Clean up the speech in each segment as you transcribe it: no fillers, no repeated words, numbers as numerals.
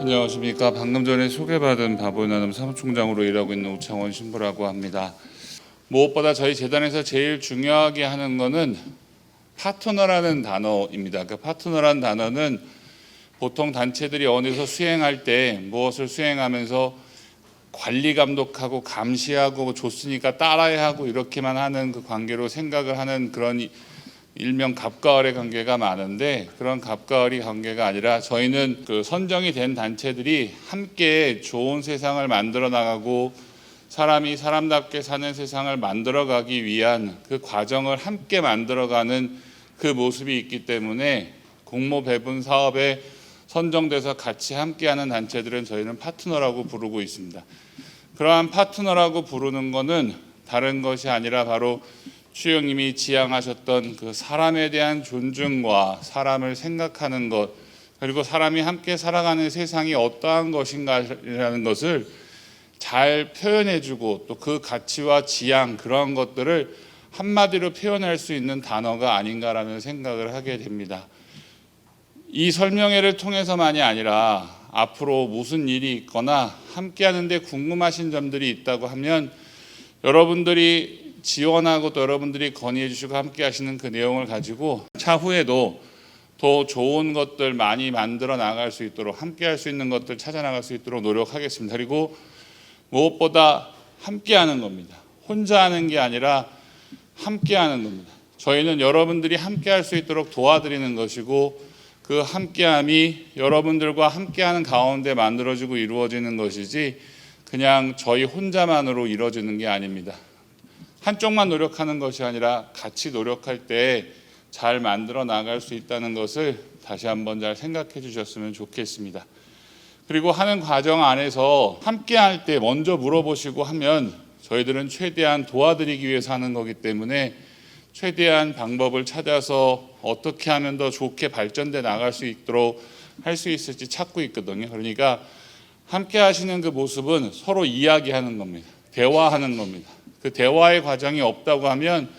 안녕하십니까. 방금 전에 소개받은 바보의 나눔 사무총장으로 일하고 있는 우창원 신부라고 합니다. 무엇보다 저희 재단에서 제일 중요하게 하는 것은 파트너라는 단어입니다. 그 파트너라는 단어는 보통 단체들이 어디서 수행할 때 무엇을 수행하면서 관리 감독하고 감시하고 좋으니까 따라야 하고 이렇게만 하는 그 관계로 생각을 하는 그런 일명 갑과 을의 관계가 많은데, 그런 갑과 을의 관계가 아니라 저희는 그 선정이 된 단체들이 함께 좋은 세상을 만들어 나가고 사람이 사람답게 사는 세상을 만들어가기 위한 그 과정을 함께 만들어가는 그 모습이 있기 때문에 공모 배분 사업에 선정돼서 같이 함께하는 단체들은 저희는 파트너라고 부르고 있습니다. 그러한 파트너라고 부르는 것은 다른 것이 아니라 바로 추영님이 지향하셨던 그 사람에 대한 존중과 사람을 생각하는 것, 그리고 사람이 함께 살아가는 세상이 어떠한 것인가라는 것을 잘 표현해주고 또 그 가치와 지향, 그러한 것들을 한마디로 표현할 수 있는 단어가 아닌가라는 생각을 하게 됩니다. 이 설명회를 통해서만이 아니라 앞으로 무슨 일이 있거나 함께 하는데 궁금하신 점들이 있다고 하면 여러분들이 지원하고 또 여러분들이 건의해 주시고 함께 하시는 그 내용을 가지고 차후에도 더 좋은 것들 많이 만들어 나갈 수 있도록, 함께 할 수 있는 것들 찾아 나갈 수 있도록 노력하겠습니다. 그리고 무엇보다 함께 하는 겁니다. 혼자 하는 게 아니라 함께 하는 겁니다. 저희는 여러분들이 함께 할 수 있도록 도와드리는 것이고, 그 함께함이 여러분들과 함께하는 가운데 만들어지고 이루어지는 것이지 그냥 저희 혼자만으로 이루어지는 게 아닙니다. 한쪽만 노력하는 것이 아니라 같이 노력할 때 잘 만들어 나갈 수 있다는 것을 다시 한번 잘 생각해 주셨으면 좋겠습니다. 그리고 하는 과정 안에서 함께 할 때 먼저 물어보시고 하면 저희들은 최대한 도와드리기 위해서 하는 거기 때문에 최대한 방법을 찾아서 어떻게 하면 더 좋게 발전돼 나갈 수 있도록 할 수 있을지 찾고 있거든요. 그러니까 함께 하시는 그 모습은 서로 이야기하는 겁니다. 대화하는 겁니다. 그 대화의 과정이 없다고 하면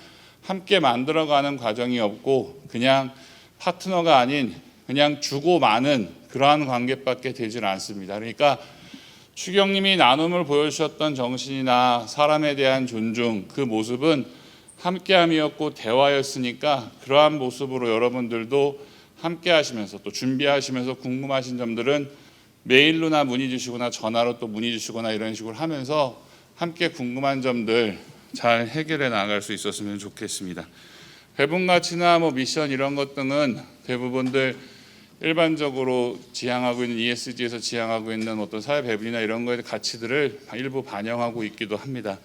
함께 만들어가는 과정이 없고 그냥 파트너가 아닌 그냥 주고 마는 그러한 관계밖에 되질 않습니다. 그러니까 추경님이 나눔을 보여주셨던 정신이나 사람에 대한 존중, 그 모습은 함께함이었고 대화였으니까 그러한 모습으로 여러분들도 함께 하시면서 또 준비하시면서 궁금하신 점들은 메일로나 문의 주시거나 전화로 또 문의 주시거나 이런 식으로 하면서 함께 궁금한 점들 잘 해결해 나갈 수 있었으면 좋겠습니다. 배분 가치나 미션 이런 것 등은 대부분들 일반적으로 지향하고 있는 ESG에서 지향하고 있는 어떤 사회 배분이나 이런 거의 가치들을 일부 반영하고 있기도 합니다.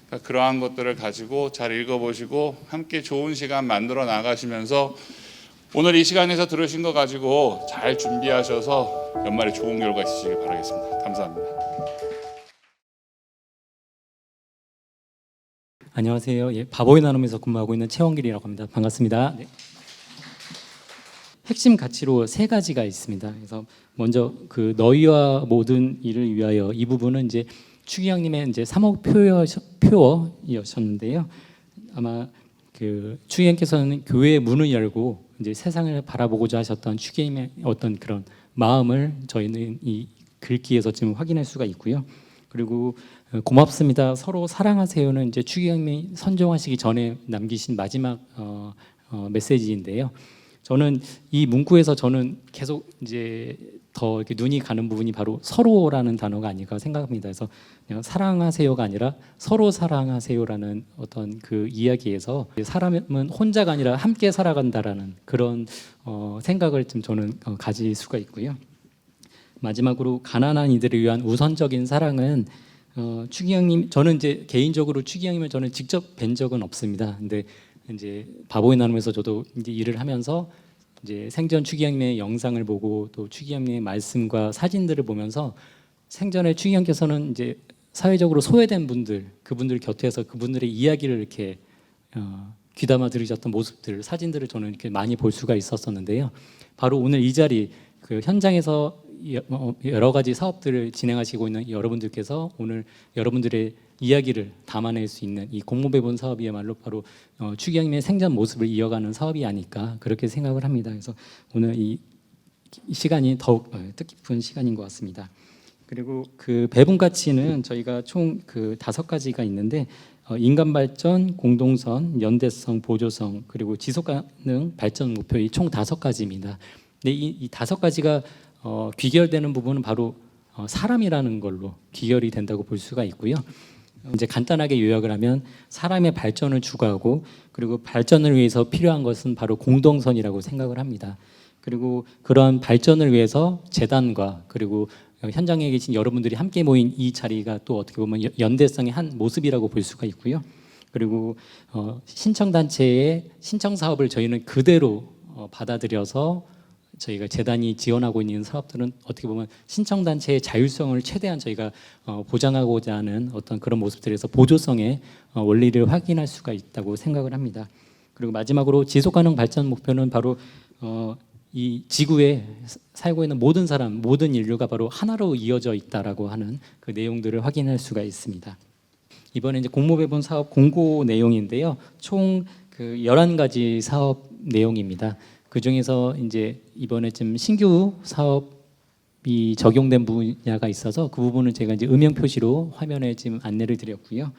그러니까 그러한 것들을 가지고 잘 읽어보시고 함께 좋은 시간 만들어 나가시면서 오늘 이 시간에서 들으신 거 가지고 잘 준비하셔서 연말에 좋은 결과 있으시길 바라겠습니다. 감사합니다. 안녕하세요. 바보의 나눔에서 근무하고 있는 최원길이라고 합니다. 반갑습니다. 네. 핵심 가치로 세 가지가 있습니다. 그래서 먼저 그 너희와 모든 일을 위하여, 이 부분은 이제 추기영님의 이제 3억 표어이었는데요. 아마 그 추기영께서는 교회의 문을 열고 이제 세상을 바라보고자 하셨던 추기영의 어떤 그런 마음을 저희는 이 글귀에서 지금 확인할 수가 있고요. 그리고 고맙습니다, 서로 사랑하세요는 이제 추기경님이 선정하시기 전에 남기신 마지막 메시지인데요. 저는 이 문구에서 저는 계속 이제 더 이렇게 눈이 가는 부분이 바로 서로라는 단어가 아닐까 생각합니다. 그래서 그냥 사랑하세요가 아니라 서로 사랑하세요라는 어떤 그 이야기에서 사람은 혼자가 아니라 함께 살아간다라는 그런 생각을 좀 저는 가질 수가 있고요. 마지막으로 가난한 이들을 위한 우선적인 사랑은 추기경님, 저는 이제 개인적으로 추기경님을 저는 직접 뵌 적은 없습니다. 근데 이제 바보의 나눔에서 저도 이제 일을 하면서 이제 생전 추기경님의 영상을 보고 또 추기경님의 말씀과 사진들을 보면서 생전에 추기경께서는 이제 사회적으로 소외된 분들, 그분들 곁에서 그분들의 이야기를 이렇게 귀담아 들으셨던 모습들, 사진들을 저는 이렇게 많이 볼 수가 있었었는데요. 바로 오늘 이 자리 그 현장에서 여러 가지 사업들을 진행하시고 있는 여러분들께서 오늘 여러분들의 이야기를 담아낼 수 있는 이 공모배분 사업이야말로 바로 추기경님의 생전 모습을 이어가는 사업이 아닐까 그렇게 생각을 합니다. 그래서 오늘 이 시간이 더욱 뜻깊은 시간인 것 같습니다. 그리고 그 배분 가치는 저희가 총 그 5가지가 있는데 인간 발전, 공동선, 연대성, 보조성, 그리고 지속 가능 발전 목표 이 총 5가지입니다. 근데 이 5가지가 귀결되는 부분은 바로 사람이라는 걸로 귀결이 된다고 볼 수가 있고요. 이제 간단하게 요약을 하면 사람의 발전을 추구하고 그리고 발전을 위해서 필요한 것은 바로 공동선이라고 생각을 합니다. 그리고 그런 발전을 위해서 재단과 그리고 현장에 계신 여러분들이 함께 모인 이 자리가 또 어떻게 보면 연대성의 한 모습이라고 볼 수가 있고요. 그리고 신청단체의 신청 사업을 저희는 그대로 받아들여서 저희가 재단이 지원하고 있는 사업들은 어떻게 보면 신청단체의 자율성을 최대한 저희가 보장하고자 하는 어떤 그런 모습들에서 보조성의 원리를 확인할 수가 있다고 생각을 합니다. 그리고 마지막으로 지속가능 발전 목표는 바로 이 지구에 살고 있는 모든 사람, 모든 인류가 바로 하나로 이어져 있다라고 하는 그 내용들을 확인할 수가 있습니다. 이번에 이제 공모배분 사업 공고 내용인데요. 총 그 11가지 사업 내용입니다. 그 중에서 이제 이번에 좀 신규 사업이 적용된 분야가 있어서 그 부분은 제가 이제 음영 표시로 화면에 지금 안내를 드렸고요.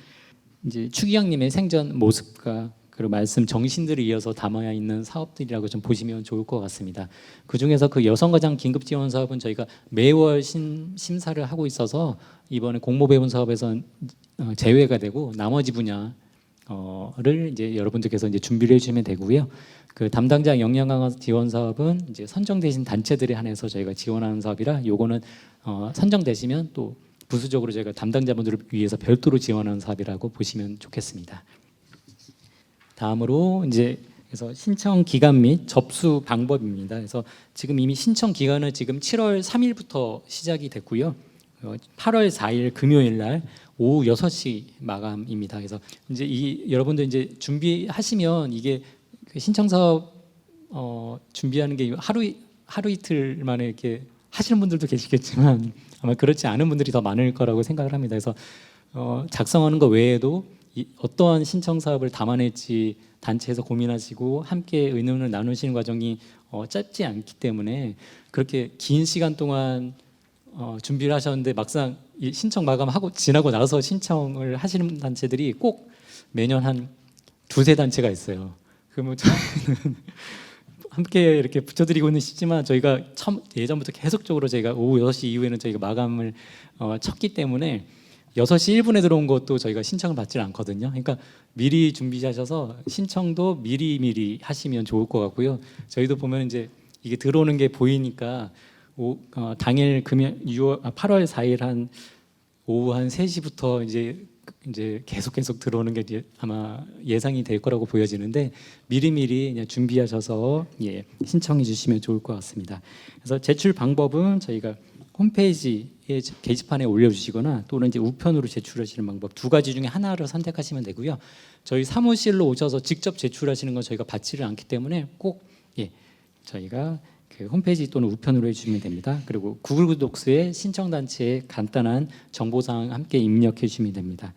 이제 추기경님의 생전 모습과 그리고 말씀 정신들을 이어서 담아 있는 사업들이라고 좀 보시면 좋을 것 같습니다. 그 중에서 그 여성가장 긴급 지원 사업은 저희가 매월 심사를 하고 있어서 이번에 공모배분 사업에선 제외가 되고 나머지 분야를 이제 여러분들께서 이제 준비를 해주시면 되고요. 그 담당자 역량 강화 지원 사업은 이제 선정되신 단체들에 한해서 저희가 지원하는 사업이라 요거는 선정되시면 또 부수적으로 저희가 담당자분들을 위해서 별도로 지원하는 사업이라고 보시면 좋겠습니다. 다음으로 이제 그래서 신청 기간 및 접수 방법입니다. 그래서 지금 이미 신청 기간은 지금 7월 3일부터 시작이 됐고요. 8월 4일 금요일 날 오후 6시 마감입니다. 그래서 이제 여러분들 이제 준비하시면 이게 그 신청 사업 준비하는 게 하루 이틀 만에 이렇게 하시는 분들도 계시겠지만 아마 그렇지 않은 분들이 더 많을 거라고 생각을 합니다. 그래서 작성하는 것 외에도 어떠한 신청 사업을 담아낼지 단체에서 고민하시고 함께 의논을 나누시는 과정이 짧지 않기 때문에 그렇게 긴 시간 동안 준비를 하셨는데 막상 이 신청 마감하고 지나고 나서 신청을 하시는 단체들이 꼭 매년 한 2-3 단체가 있어요. 그러면 저희는 함께 이렇게 붙여드리고 있는 시지만 저희가 예전부터 계속적으로 저희가 오후 6시 이후에는 저희가 마감을 쳤기 때문에 6시 1분에 들어온 것도 저희가 신청을 받지 않거든요. 그러니까 미리 준비하셔서 신청도 미리 하시면 좋을 것 같고요. 저희도 보면 이제 이게 들어오는 게 보이니까 당일 8월 4일 한 오후 한 3시부터 이제 계속 들어오는 게 이제 아마 예상이 될 거라고 보여지는데 미리 그냥 준비하셔서 신청해 주시면 좋을 것 같습니다. 그래서 제출 방법은 저희가 홈페이지에 게시판에 올려주시거나 또는 이제 우편으로 제출하시는 방법 2가지 중에 하나를 선택하시면 되고요. 저희 사무실로 오셔서 직접 제출하시는 건 저희가 받지를 않기 때문에 꼭 저희가 그 홈페이지 또는 우편으로 해주시면 됩니다. 그리고 구글 독스에 신청단체의 간단한 정보사항 함께 입력해 주시면 됩니다.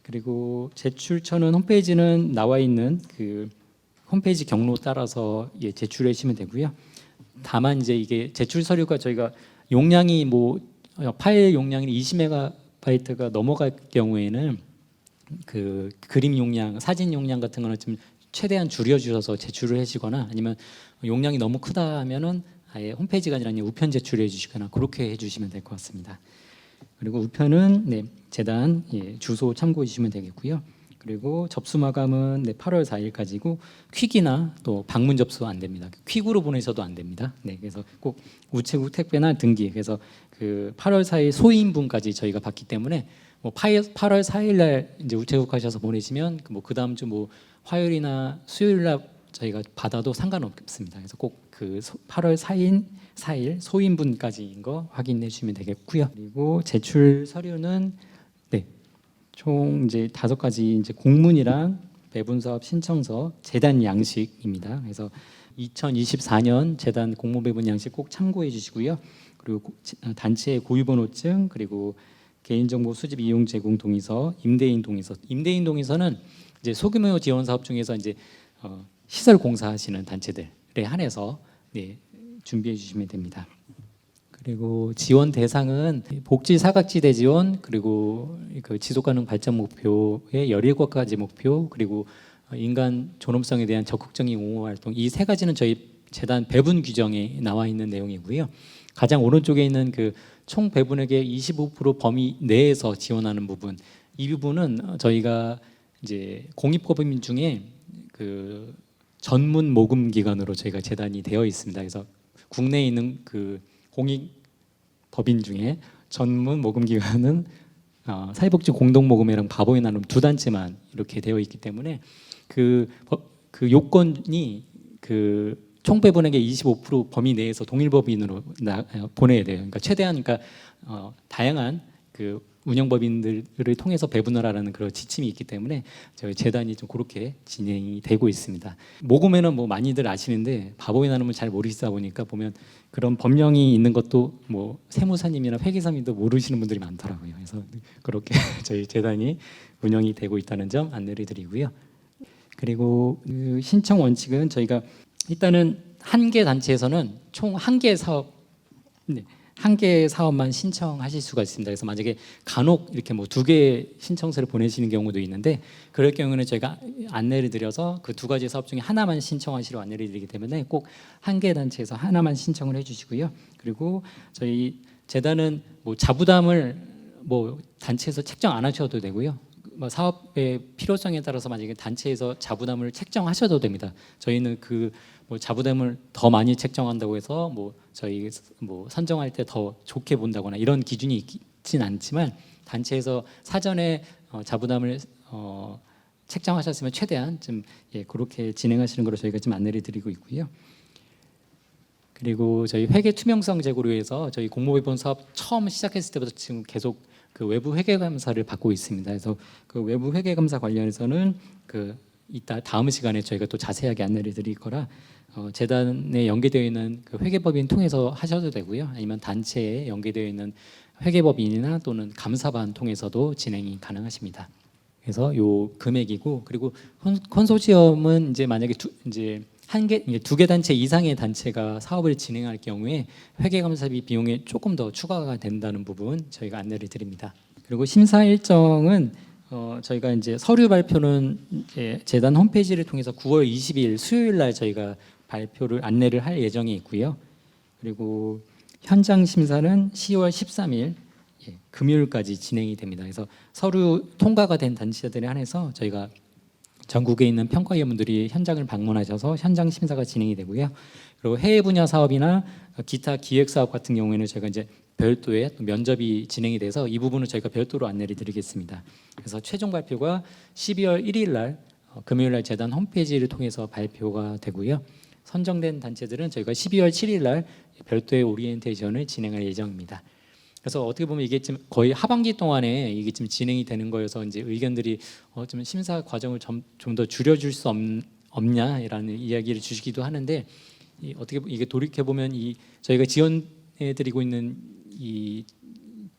그리고 제출처는 홈페이지는 나와 있는 그 홈페이지 경로 따라서 제출해 주시면 되고요. 다만 이제 이게 제출 서류가 저희가 용량이 파일 용량이 20MB가 넘어갈 경우에는 그 그림 용량, 사진 용량 같은 거는 좀 최대한 줄여주셔서 제출을 해주거나 아니면 용량이 너무 크다 하면은 아예 홈페이지가 아니라 우편 제출해 주시거나 그렇게 해주시면 될 것 같습니다. 그리고 우편은 재단 주소 참고해 주시면 되겠고요. 그리고 접수 마감은 8월 4일까지고 퀵이나 또 방문 접수 안 됩니다. 퀵으로 보내셔도 안 됩니다. 그래서 꼭 우체국 택배나 등기 그래서 그 8월 4일 소인분까지 저희가 받기 때문에 8월 4일 날 이제 우체국 가셔서 보내시면 그 다음 주 화요일이나 수요일 날 저희가 받아도 상관없습니다. 그래서 꼭 그 8월 4일 소인분까지인 거 확인해 주시면 되겠고요. 그리고 제출 서류는 총 이제 5가지 이제 공문이랑 배분 사업 신청서, 재단 양식입니다. 그래서 2024년 재단 공모 배분 양식 꼭 참고해 주시고요. 그리고 단체의 고유번호증 그리고 개인정보 수집 이용 제공 동의서, 임대인 동의서는 이제 소규모 지원 사업 중에서 이제 시설 공사하시는 단체들에 한해서 준비해 주시면 됩니다. 그리고 지원 대상은 복지 사각지대 지원, 그리고 그 지속가능 발전 목표의 17가지 목표, 그리고 인간 존엄성에 대한 적극적인 옹호 활동, 이 세 가지는 저희 재단 배분 규정에 나와 있는 내용이고요. 가장 오른쪽에 있는 그 총 배분액의 25% 범위 내에서 지원하는 부분, 이 부분은 저희가 이제 공익법인 중에 그 전문 모금 기관으로 저희가 재단이 되어 있습니다. 그래서 국내에 있는 그 공익법인 중에 전문 모금 기관은 사회복지 공동모금회랑 바보의 나눔 두 단체만 이렇게 되어 있기 때문에 그 요건이 그 총배분액의 25% 범위 내에서 동일법인으로 보내야 돼요. 그러니까 최대한 다양한 그 운영법인들을 통해서 배분을 하라는 그런 지침이 있기 때문에 저희 재단이 좀 그렇게 진행이 되고 있습니다. 모금회는 뭐 많이들 아시는데 바보의 나눔은 잘 모르시다 보니까 보면 그런 법령이 있는 것도 뭐 세무사님이나 회계사님도 모르시는 분들이 많더라고요. 그래서 그렇게 저희 재단이 운영이 되고 있다는 점 안내를 드리고요. 그리고 그 신청 원칙은 저희가 일단은 한 개 단체에서는 총 한 개 사업, 한 개 사업만 신청하실 수가 있습니다. 그래서 만약에 간혹 이렇게 뭐 2개 신청서를 보내시는 경우도 있는데 그럴 경우는 저희가 안내를 드려서 그 2가지 사업 중에 하나만 신청하시러 안내를 드리기 때문에 꼭 한 개 단체에서 하나만 신청을 해주시고요. 그리고 저희 재단은 뭐 자부담을 뭐 단체에서 책정 안 하셔도 되고요. 뭐 사업의 필요성에 따라서 만약에 단체에서 자부담을 책정하셔도 됩니다. 저희는 그 뭐 자부담을 더 많이 책정한다고 해서 뭐 저희 뭐 선정할 때 더 좋게 본다거나 이런 기준이 있진 않지만 단체에서 사전에 자부담을 책정하셨으면 최대한 좀 그렇게 진행하시는 걸로 저희가 좀 안내를 드리고 있고요. 그리고 저희 회계 투명성 제고를 위해서 저희 공모배분 사업 처음 시작했을 때부터 지금 계속 그 외부 회계 감사를 받고 있습니다. 그래서 그 외부 회계 감사 관련해서는 그 이따 다음 시간에 저희가 또 자세하게 안내를 드릴 거라 재단에 연계되어 있는 그 회계법인 통해서 하셔도 되고요. 아니면 단체에 연계되어 있는 회계법인이나 또는 감사반 통해서도 진행이 가능하십니다. 그래서 요 금액이고, 그리고 컨소시엄은 이제 만약에 이제 2개 단체 이상의 단체가 사업을 진행할 경우에 회계감사비 비용에 조금 더 추가가 된다는 부분 저희가 안내를 드립니다. 그리고 심사 일정은 저희가 이제 서류 발표는 이제 재단 홈페이지를 통해서 9월 20일 수요일 날 저희가 발표를 안내를 할 예정이 있고요. 그리고 현장 심사는 10월 13일 금요일까지 진행이 됩니다. 그래서 서류 통과가 된 단체들에 한해서 저희가 전국에 있는 평가위원분들이 현장을 방문하셔서 현장 심사가 진행이 되고요. 그리고 해외 분야 사업이나 기타 기획 사업 같은 경우에는 저희가 이제 별도의 면접이 진행이 돼서 이 부분은 저희가 별도로 안내를 드리겠습니다. 그래서 최종 발표가 12월 1일 날 금요일 날 재단 홈페이지를 통해서 발표가 되고요. 선정된 단체들은 저희가 12월 7일 날 별도의 오리엔테이션을 진행할 예정입니다. 그래서 어떻게 보면 이게 지금 거의 하반기 동안에 이게 지금 진행이 되는 거여서 이제 의견들이 좀 심사 과정을 좀 더 줄여줄 수 없냐라는 이야기를 주시기도 하는데 어떻게 이게 돌이켜 보면 이 저희가 지원해드리고 있는 이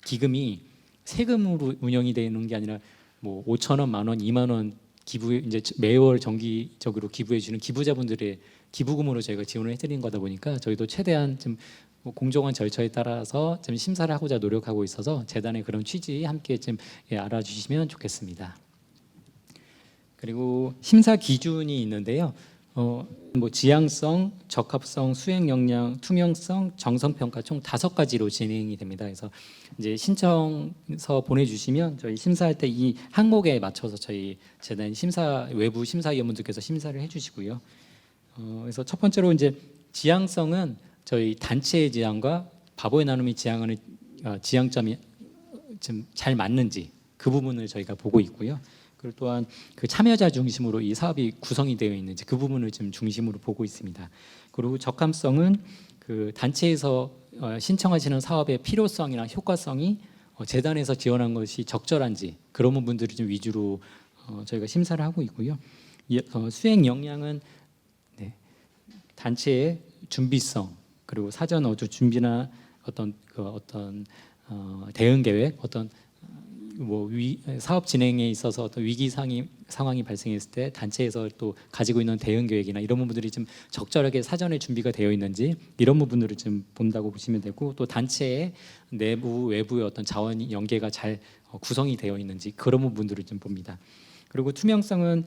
기금이 세금으로 운영이 되는 게 아니라 뭐 5,000원, 10,000원, 20,000원 기부 이제 매월 정기적으로 기부해 주는 기부자분들의 기부금으로 저희가 지원을 해드리는 거다 보니까 저희도 최대한 좀 공정한 절차에 따라서 좀 심사를 하고자 노력하고 있어서 재단의 그런 취지 함께 좀 알아주시면 좋겠습니다. 그리고 심사 기준이 있는데요. 뭐 지향성, 적합성, 수행 역량, 투명성, 정성 평가 총 5가지로 진행이 됩니다. 그래서 이제 신청서 보내주시면 저희 심사할 때 이 항목에 맞춰서 저희 재단 외부 심사위원분들께서 심사를 해주시고요. 그래서 첫 번째로 이제 지향성은 저희 단체의 지향과 바보의 나눔이 지향하는 지향점이 좀 잘 맞는지 그 부분을 저희가 보고 있고요. 그리고 또한 그 참여자 중심으로 이 사업이 구성이 되어 있는지 그 부분을 좀 중심으로 보고 있습니다. 그리고 적합성은 그 단체에서 신청하시는 사업의 필요성이나 효과성이 재단에서 지원한 것이 적절한지 그런 부분들을 좀 위주로 저희가 심사를 하고 있고요. 수행 역량은 단체의 준비성 그리고 사전 준비나 어떤 대응 계획, 어떤 사업 진행에 있어서 어떤 위기 상황이 발생했을 때 단체에서 또 가지고 있는 대응 계획이나 이런 부분들이 좀 적절하게 사전에 준비가 되어 있는지 이런 부분들을 좀 본다고 보시면 되고, 또 단체의 내부 외부의 어떤 자원 연계가 잘 구성이 되어 있는지 그런 부분들을 좀 봅니다. 그리고 투명성은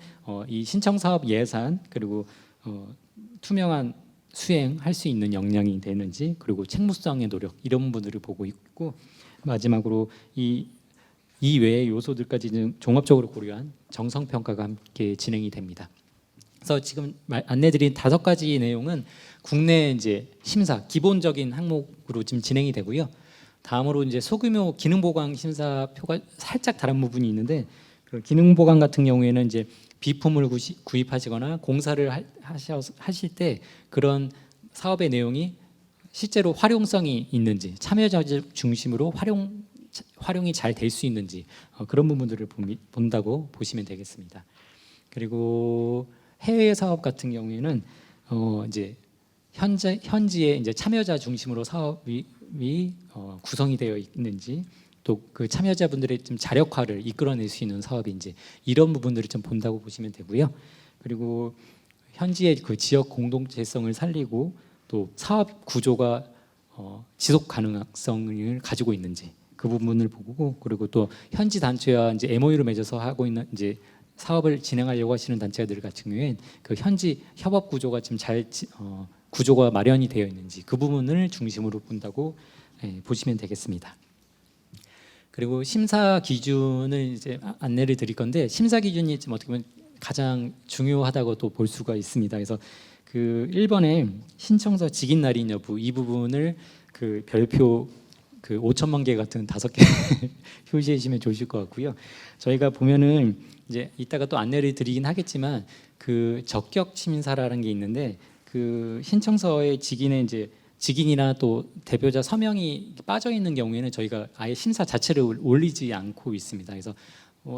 이 신청 사업 예산, 그리고 투명한 수행할 수 있는 역량이 되는지, 그리고 책무성의 노력 이런 부분들을 보고 있고, 마지막으로 이 외의 요소들까지 좀 종합적으로 고려한 정성 평가가 함께 진행이 됩니다. 그래서 지금 안내드린 5가지 내용은 국내 이제 심사 기본적인 항목으로 지금 진행이 되고요. 다음으로 이제 소규모 기능 보강 심사표가 살짝 다른 부분이 있는데, 그 기능 보강 같은 경우에는 이제 비품을 구입하시거나 공사를 하실 때 그런 사업의 내용이 실제로 활용성이 있는지, 참여자 중심으로 활용이 잘 될 수 있는지 그런 부분들을 본다고 보시면 되겠습니다. 그리고 해외 사업 같은 경우에는 이제 현지에 이제 참여자 중심으로 사업이 구성이 되어 있는지, 또 그 참여자분들의 좀 자력화를 이끌어낼 수 있는 사업인지 이런 부분들을 좀 본다고 보시면 되고요. 그리고 현지의 그 지역 공동체성을 살리고 또 사업 구조가 지속 가능성을 가지고 있는지 그 부분을 보고, 그리고 또 현지 단체와 이제 MOU를 맺어서 하고 있는 이제 사업을 진행하려고 하시는 단체들 같은 경우엔 그 현지 협업 구조가 좀 잘 구조가 마련이 되어 있는지 그 부분을 중심으로 본다고 보시면 되겠습니다. 그리고 심사 기준을 이제 안내를 드릴 건데, 심사 기준이 좀 어떻게 보면 가장 중요하다고 또 볼 수가 있습니다. 그래서 그 1번에 신청서 직인 날인 여부 이 부분을 그 별표 그 5천만 개 같은 5개 표시해 주시면 좋으실 것 같고요. 저희가 보면은 이제 이따가 또 안내를 드리긴 하겠지만 그 적격 심사라는 게 있는데, 그 신청서의 직인의 이제 직인이나 또 대표자 서명이 빠져 있는 경우에는 저희가 아예 심사 자체를 올리지 않고 있습니다. 그래서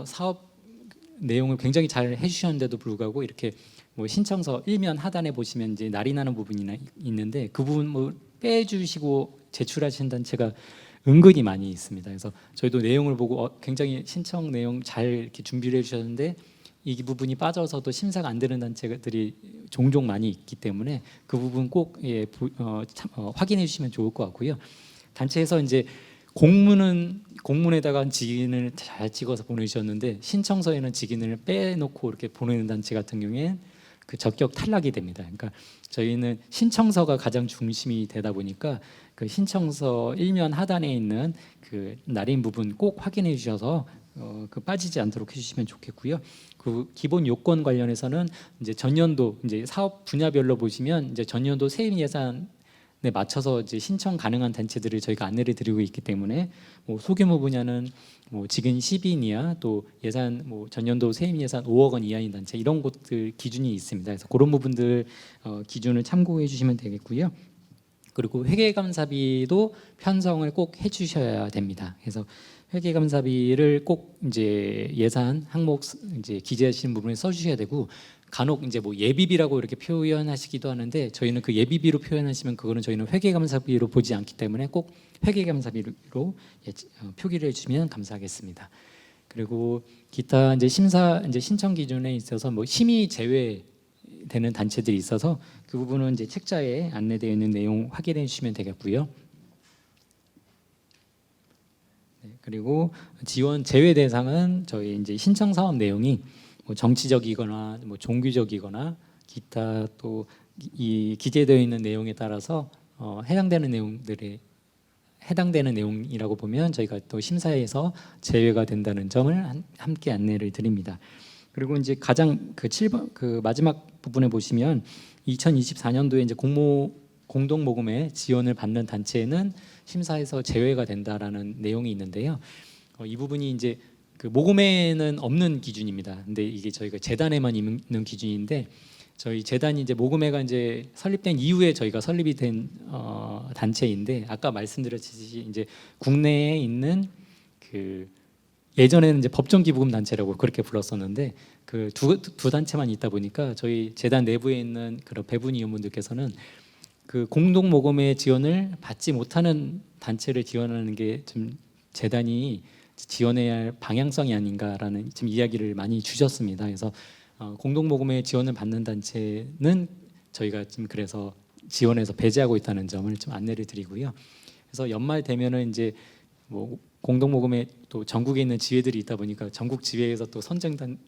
사업 내용을 굉장히 잘 해주셨는데도 불구하고 이렇게 신청서 일면 하단에 보시면 이제 날이 나는 부분이 있는데 그 부분 빼주시고 제출하신 단체가 은근히 많이 있습니다. 그래서 저희도 내용을 보고 굉장히 신청 내용 잘 이렇게 준비를 해주셨는데 이 부분이 빠져서도 심사가 안 되는 단체들이 종종 많이 있기 때문에 그 부분 꼭 확인해 주시면 좋을 것 같고요. 단체에서 이제 공문에다가 직인을 잘 찍어서 보내주셨는데 신청서에는 직인을 빼놓고 이렇게 보내는 단체 같은 경우에 그 적격 탈락이 됩니다. 그러니까 저희는 신청서가 가장 중심이 되다 보니까 그 신청서 일면 하단에 있는 그 날인 부분 꼭 확인해 주셔서 그 빠지지 않도록 해주시면 좋겠고요. 그 기본 요건 관련해서는 이제 전년도 이제 사업 분야별로 보시면 이제 전년도 세입 예산에 맞춰서 이제 신청 가능한 단체들을 저희가 안내를 드리고 있기 때문에 소규모 분야는 직은 10인 이하, 또 예산 전년도 세입 예산 5억 원 이하인 단체 이런 곳들 기준이 있습니다. 그래서 그런 부분들 기준을 참고해 주시면 되겠고요. 그리고 회계감사비도 편성을 꼭 해주셔야 됩니다. 그래서 회계감사비를 꼭 이제 예산 항목 이제 기재하시는 부분에 써주셔야 되고, 간혹 이제 예비비라고 이렇게 표현하시기도 하는데 저희는 그 예비비로 표현하시면 그거는 저희는 회계감사비로 보지 않기 때문에 꼭 회계감사비로 표기를 해주시면 감사하겠습니다. 그리고 기타 이제 심사 이제 신청 기준에 있어서 심의 제외되는 단체들이 있어서 그 부분은 이제 책자에 안내되어 있는 내용 확인해 주시면 되겠고요. 그리고 지원 제외 대상은 저희 이제 신청 사업 내용이 정치적이거나 종교적이거나 기타 또 이 기재되어 있는 내용에 따라서 해당되는 내용이라고 보면 저희가 또 심사에서 제외가 된다는 점을 함께 안내를 드립니다. 그리고 이제 가장 그 7번 그 마지막 부분에 보시면 2024년도에 이제 공동 모금에 지원을 받는 단체는 심사에서 제외가 된다라는 내용이 있는데요. 이 부분이 이제 그 모금에는 없는 기준입니다. 근데 이게 저희가 재단에만 있는 기준인데, 저희 재단이 이제 모금회가 이제 설립된 이후에 저희가 설립이 된 단체인데, 아까 말씀드렸듯이 이제 국내에 있는 그 예전에는 이제 법정 기부금 단체라고 그렇게 불렀었는데 그 두 단체만 있다 보니까 저희 재단 내부에 있는 그런 배분 위원분들께서는 그 공동 모금의 지원을 받지 못하는 단체를 지원하는 게 좀 재단이 지원해야 할 방향성이 아닌가라는 지금 이야기를 많이 주셨습니다. 그래서 공동 모금에 지원을 받는 단체는 저희가 지금 그래서 지원해서 배제하고 있다는 점을 좀 안내를 드리고요. 그래서 연말 되면은 이제 뭐 공동 모금에 또 전국에 있는 지회들이 있다 보니까 전국 지회에서 또 선정단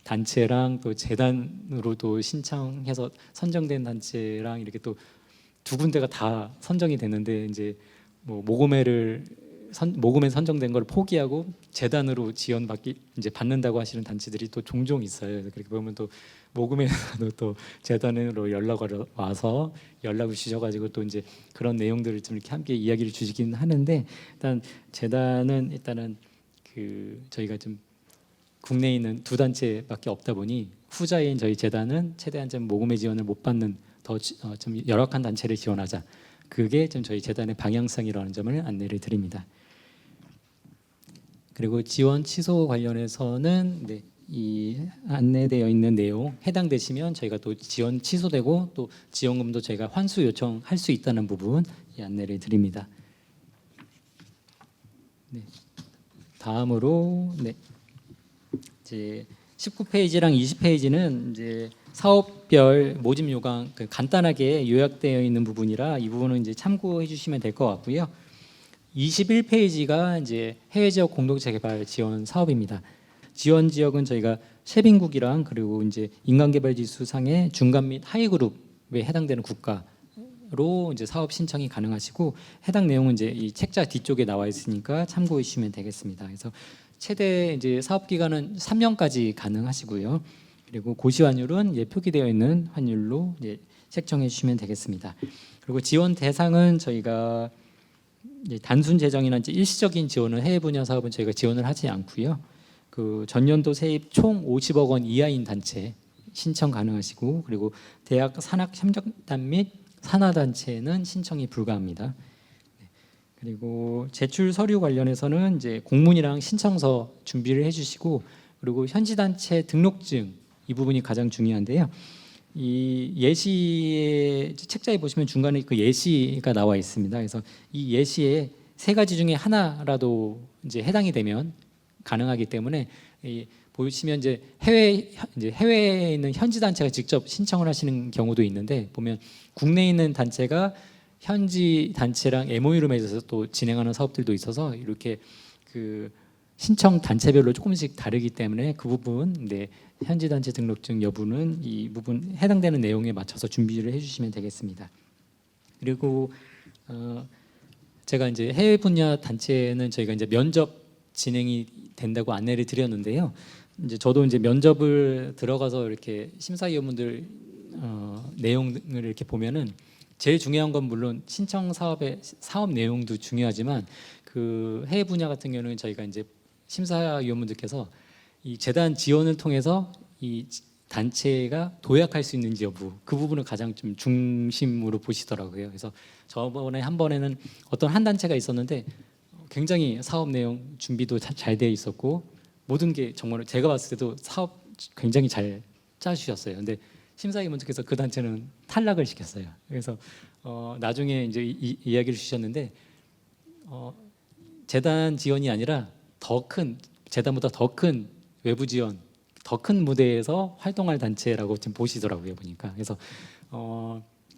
단체랑 또 재단으로 또 신청해서 선정된 단체랑 이렇게 또 두 군데가 다 선정이 됐는데 이제 뭐 모금에 선정된 걸 포기하고 재단으로 지원받기 이제 받는다고 하시는 단체들이 또 종종 있어요. 그래서 그렇게 보면 또 모금에서도 또 재단으로 연락을 와서 연락을 주셔가지고 또 이제 그런 내용들을 좀 이렇게 함께 이야기를 주시긴 하는데 일단 재단은 일단은 그 저희가 좀 국내에 있는 두 단체밖에 없다 보니 후자인 저희 재단은 최대한 좀 모금의 지원을 못 받는 더 좀 열악한 단체를 지원하자. 그게 좀 저희 재단의 방향성이라는 점을 안내를 드립니다. 그리고 지원 취소 관련해서는 네, 이 안내되어 있는 내용 해당되시면 저희가 또 지원 취소되고 또 지원금도 저희가 환수 요청할 수 있다는 부분 이 안내를 드립니다. 네. 다음으로 네. 이제 19페이지랑 20페이지는 이제 사업별 모집 요강 간단하게 요약되어 있는 부분이라 이 부분은 이제 참고해 주시면 될 것 같고요. 21페이지가 이제 해외 지역 공동체 개발 지원 사업입니다. 지원 지역은 저희가 세빈국이랑 그리고 이제 인간개발 지수 상의 중간 및 하위 그룹에 해당되는 국가로 이제 사업 신청이 가능하시고 해당 내용은 이제 이 책자 뒤쪽에 나와 있으니까 참고해 주시면 되겠습니다. 그래서 최대 이제 사업 기간은 3년까지 가능하시고요. 그리고 고시 환율은 예, 표기되어 있는 환율로 예, 책정해 주시면 되겠습니다. 그리고 지원 대상은 저희가 이제 단순 재정이나 이제 일시적인 지원을 해외 분야 사업은 저희가 지원을 하지 않고요. 그 전년도 세입 총 50억 원 이하인 단체 신청 가능하시고 그리고 대학 산학 협력단 및 산하 단체는 신청이 불가합니다. 그리고 제출 서류 관련해서는 이제 공문이랑 신청서 준비를 해주시고 그리고 현지 단체 등록증 이 부분이 가장 중요한데요. 이 예시의 책자에 보시면 중간에 그 예시가 나와 있습니다. 그래서 이 예시에 세 가지 중에 하나라도 이제 해당이 되면 가능하기 때문에 이 보시면 이제 해외에 있는 현지 단체가 직접 신청을 하시는 경우도 있는데 보면 국내에 있는 단체가 현지 단체랑 MOU를 맺어서 또 진행하는 사업들도 있어서 이렇게 그 신청 단체별로 조금씩 다르기 때문에 그 부분 네, 현지 단체 등록증 여부는 이 부분 해당되는 내용에 맞춰서 준비를 해주시면 되겠습니다. 그리고 제가 이제 해외 분야 단체는 저희가 이제 면접 진행이 된다고 안내를 드렸는데요. 이제 저도 이제 면접을 들어가서 이렇게 심사위원분들 내용을 이렇게 보면은 제일 중요한 건 물론 신청 사업의 사업 내용도 중요하지만 그 해외 분야 같은 경우는 저희가 이제 심사위원분들께서 이 재단 지원을 통해서 이 단체가 도약할 수 있는지 여부 그 부분을 가장 좀 중심으로 보시더라고요. 그래서 저번에 한 번에는 어떤 한 단체가 있었는데 굉장히 사업 내용 준비도 잘 되어 있었고 모든 게 정말 제가 봤을 때도 사업 굉장히 잘 짜주셨어요. 근데 심사위원분께서 그 단체는 탈락을 시켰어요. 그래서 나중에 이제 이야기를 주셨는데 재단 지원이 아니라 더 큰 재단보다 더 큰 외부 지원, 더 큰 무대에서 활동할 단체라고 지금 보시더라고요 보니까. 그래서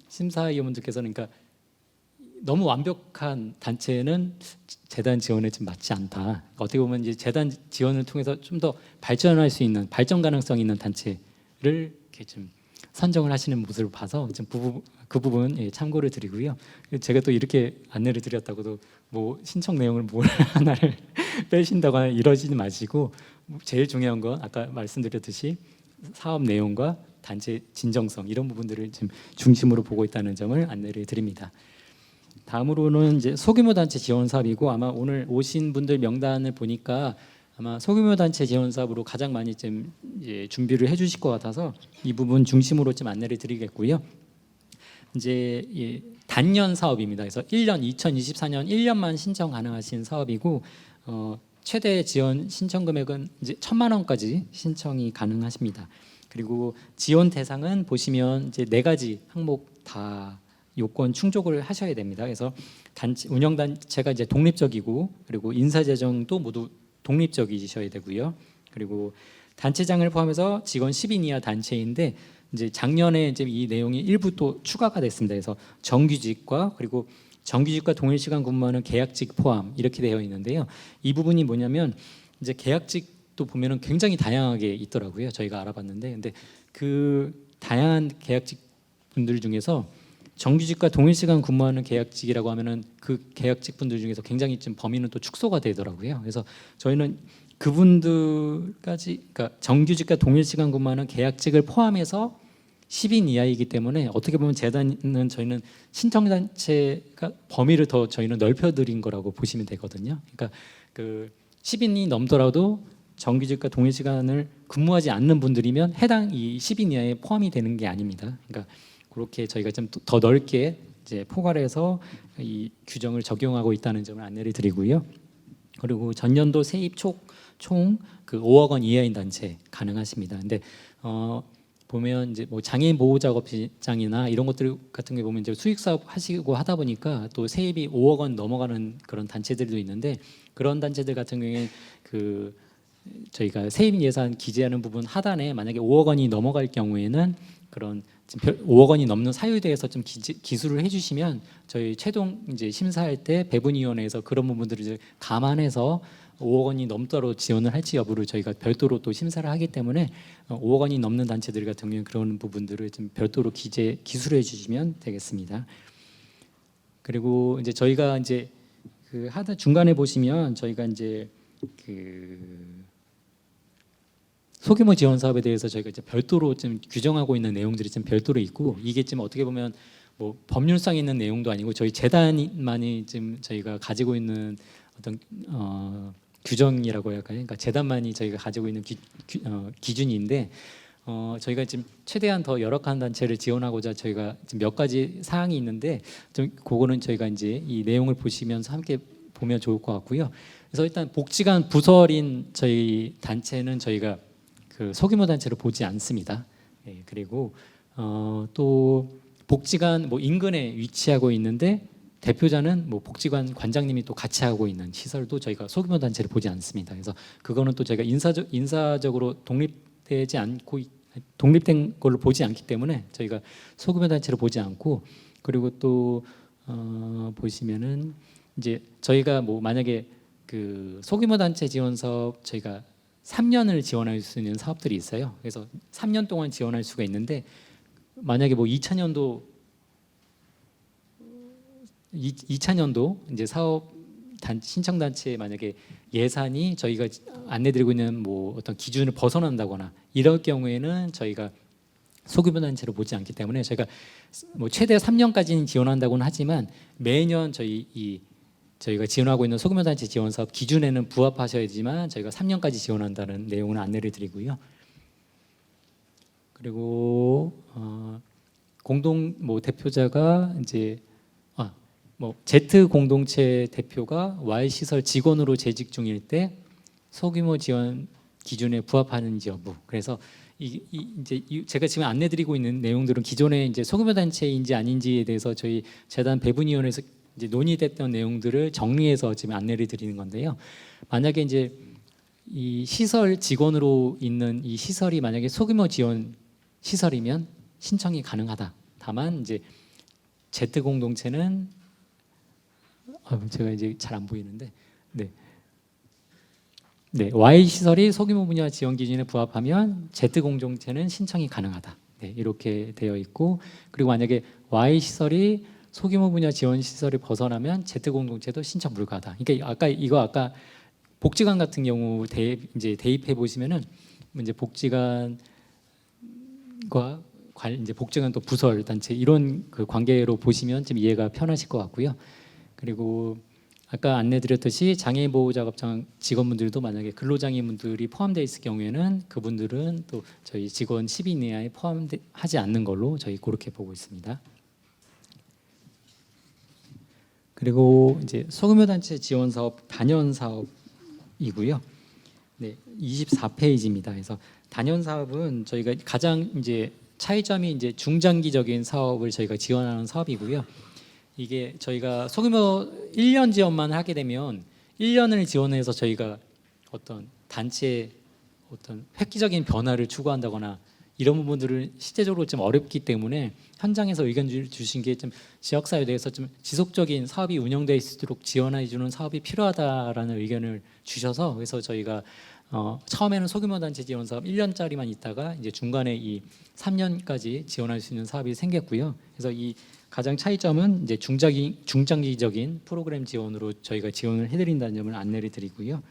심사위원분들께서는 그러니까 너무 완벽한 단체는 재단 지원에 좀 맞지 않다. 어떻게 보면 이제 재단 지원을 통해서 좀 더 발전할 수 있는 발전 가능성 있는 단체를 이렇게 좀 선정을 하시는 모습을 봐서 좀 그 부분 예, 참고를 드리고요. 제가 또 이렇게 안내를 드렸다고도 뭐 신청 내용을 뭘 하나를 빼신다거나 이러지 마시고 제일 중요한 건 아까 말씀드렸듯이 사업 내용과 단체 진정성 이런 부분들을 지금 중심으로 보고 있다는 점을 안내를 드립니다. 다음으로는 이제 소규모 단체 지원 사업이고 아마 오늘 오신 분들 명단을 보니까 아마 소규모 단체 지원 사업으로 가장 많이 좀 준비를 해주실 것 같아서 이 부분 중심으로 좀 안내를 드리겠고요. 이제 단년 사업입니다. 그래서 1년 2024년 1년만 신청 가능하신 사업이고 최대 지원 신청 금액은 이제 1,000만 원까지 신청이 가능하십니다. 그리고 지원 대상은 보시면 이제 4가지 항목 다 요건 충족을 하셔야 됩니다. 그래서 단체 운영 단체가 이제 독립적이고 그리고 인사 재정도 모두 독립적이셔야 되고요. 그리고 단체장을 포함해서 직원 10인 이하 단체인데 이제 작년에 이제 이 내용이 일부 또 추가가 됐습니다. 그래서 정규직과 그리고 정규직과 동일 시간 근무하는 계약직 포함 이렇게 되어 있는데요. 이 부분이 뭐냐면 이제 계약직도 보면은 굉장히 다양하게 있더라고요. 저희가 알아봤는데, 근데 그 다양한 계약직 분들 중에서 정규직과 동일 시간 근무하는 계약직이라고 하면은 그 계약직 분들 중에서 굉장히 좀 범위는 또 축소가 되더라고요. 그래서 저희는 그분들까지, 그러니까 정규직과 동일 시간 근무하는 계약직을 포함해서 10인 이하이기 때문에 어떻게 보면 재단은 저희는 신청단체가 범위를 더 저희는 넓혀드린 거라고 보시면 되거든요. 그러니까 그 10인이 넘더라도 정규직과 동일 시간을 근무하지 않는 분들이면 해당 이 10인 이하에 포함이 되는 게 아닙니다. 그러니까 그렇게 저희가 좀 더 넓게 이제 포괄해서 이 규정을 적용하고 있다는 점을 안내를 드리고요. 그리고 전년도 세입 총 그 5억 원 이하인 단체 가능하십니다. 근데 보면 이제 뭐 장애인 보호 작업장이나 이런 것들 같은 게 보면 이제 수익 사업 하시고 하다 보니까 또 세입이 5억 원 넘어가는 그런 단체들도 있는데, 그런 단체들 같은 경우에 그 저희가 세입 예산 기재하는 부분 하단에 만약에 5억 원이 넘어갈 경우에는 그런 5억 원이 넘는 사유에 대해서 좀 기술을 해주시면 저희 최종 이제 심사할 때 배분위원회에서 그런 부분들을 이제 감안해서 5억 원이 넘도록 지원을 할지 여부를 저희가 별도로 또 심사를 하기 때문에 5억 원이 넘는 단체들 같은 경우는 그런 부분들을 좀 별도로 기술해 주시면 되겠습니다. 그리고 이제 저희가 이제 그 하다 중간에 보시면 저희가 이제 그 소규모 지원 사업에 대해서 저희가 이제 별도로 좀 규정하고 있는 내용들이 좀 별도로 있고, 이게 좀 어떻게 보면 뭐 법률상 있는 내용도 아니고 저희 재단만이 지금 저희가 가지고 있는 어떤 규정이라고 할까요? 그러니까 재단만이 저희가 가지고 있는 기준인데 저희가 지금 최대한 더 열악한 단체를 지원하고자 저희가 지금 몇 가지 사항이 있는데 좀 그거는 저희가 이제 이 내용을 보시면서 함께 보면 좋을 것 같고요. 그래서 일단 복지관 부설인 저희 단체는 저희가 그 소규모 단체로 보지 않습니다. 예, 그리고 또 복지관 뭐 인근에 위치하고 있는데 대표자는 뭐 복지관 관장님이 또 같이 하고 있는 시설도 저희가 소규모 단체를 보지 않습니다. 그래서 그거는 또 저희가 인사적으로 독립된 걸로 보지 않기 때문에 저희가 소규모 단체로 보지 않고, 그리고 또 보시면은 이제 저희가 뭐 만약에 그 소규모 단체 지원 사업 저희가 3년을 지원할 수 있는 사업들이 있어요. 그래서 3년 동안 지원할 수가 있는데 만약에 뭐 2000년도 이제 사업 신청 단체 만약에 예산이 저희가 안내드리고 있는 뭐 어떤 기준을 벗어난다거나 이럴 경우에는 저희가 소규모 단체로 보지 않기 때문에 저희가 뭐 최대 3년까지는 지원한다고는 하지만 매년 저희가 지원하고 있는 소규모 단체 지원 사업 기준에는 부합하셔야지만 저희가 3년까지 지원한다는 내용을 안내를 드리고요. 그리고 공동 뭐 대표자가 이제 뭐 Z 공동체 대표가 Y 시설 직원으로 재직 중일 때 소규모 지원 기준에 부합하는지 여부. 그래서 이제 제가 지금 안내드리고 있는 내용들은 기존에 이제 소규모 단체인지 아닌지에 대해서 저희 재단 배분위원회에서 이제 논의됐던 내용들을 정리해서 지금 안내를 드리는 건데요. 만약에 이제 이 시설 직원으로 있는 이 시설이 만약에 소규모 지원 시설이면 신청이 가능하다. 다만 이제 Z 공동체는 제가 이제 잘 안 보이는데, 네, Y 시설이 소규모 분야 지원 기준에 부합하면 Z 공동체는 신청이 가능하다. 네, 이렇게 되어 있고, 그리고 만약에 Y 시설이 소규모 분야 지원 시설을 벗어나면 Z 공동체도 신청 불가하다. 그러니까 아까 복지관 같은 경우 대입해 보시면은 이제 복지관과 이제 복지관 또 부설 단체 이런 그 관계로 보시면 좀 이해가 편하실 것 같고요. 그리고 아까 안내드렸듯이 장애인 보호 작업장 직원분들도 만약에 근로장애인분들이 포함되어 있을 경우에는 그분들은 또 저희 직원 10인 이하에 포함하지 않는 걸로 저희 그렇게 보고 있습니다. 그리고 이제 소규모 단체 지원 사업 단연 사업이고요. 네, 24페이지입니다. 그래서 단연 사업은 저희가 가장 이제 차이점이 이제 중장기적인 사업을 저희가 지원하는 사업이고요. 이게 저희가 소규모 1년 지원만 하게 되면 1년을 지원해서 저희가 어떤 단체의 어떤 획기적인 변화를 추구한다거나 이런 부분들을 실제적으로 좀 어렵기 때문에 현장에서 의견 주신 게 좀 지역사회에 대해서 좀 지속적인 사업이 운영될 수 있도록 지원해 주는 사업이 필요하다라는 의견을 주셔서, 그래서 저희가 처음에는 소규모 단체 지원 사업 1년짜리만 있다가 이제 중간에 이 3년까지 지원할 수 있는 사업이 생겼고요. 그래서 이 가장 차이점은 이제 중장기적인 프로그램 지원으로 저희가 지원을 해드린다는 점을 안내를 드리고요.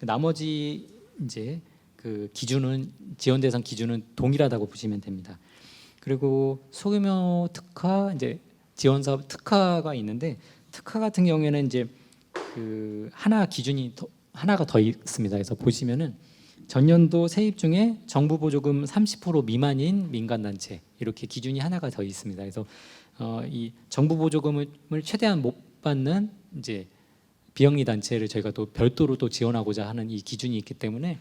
나머지 이제 그 기준은, 지원 대상 기준은 동일하다고 보시면 됩니다. 그리고 소규모 특화, 이제 지원 사업 특화가 있는데, 특화 같은 경우에는 이제 그 하나가 더 있습니다. 그래서 보시면은 전년도 세입 중에 정부 보조금 30% 미만인 민간 단체, 이렇게 기준이 하나가 더 있습니다. 그래서 이 정부 보조금을 최대한 못 받는 이제 비영리 단체를 저희가 또 별도로 또 지원하고자 하는 이 기준이 있기 때문에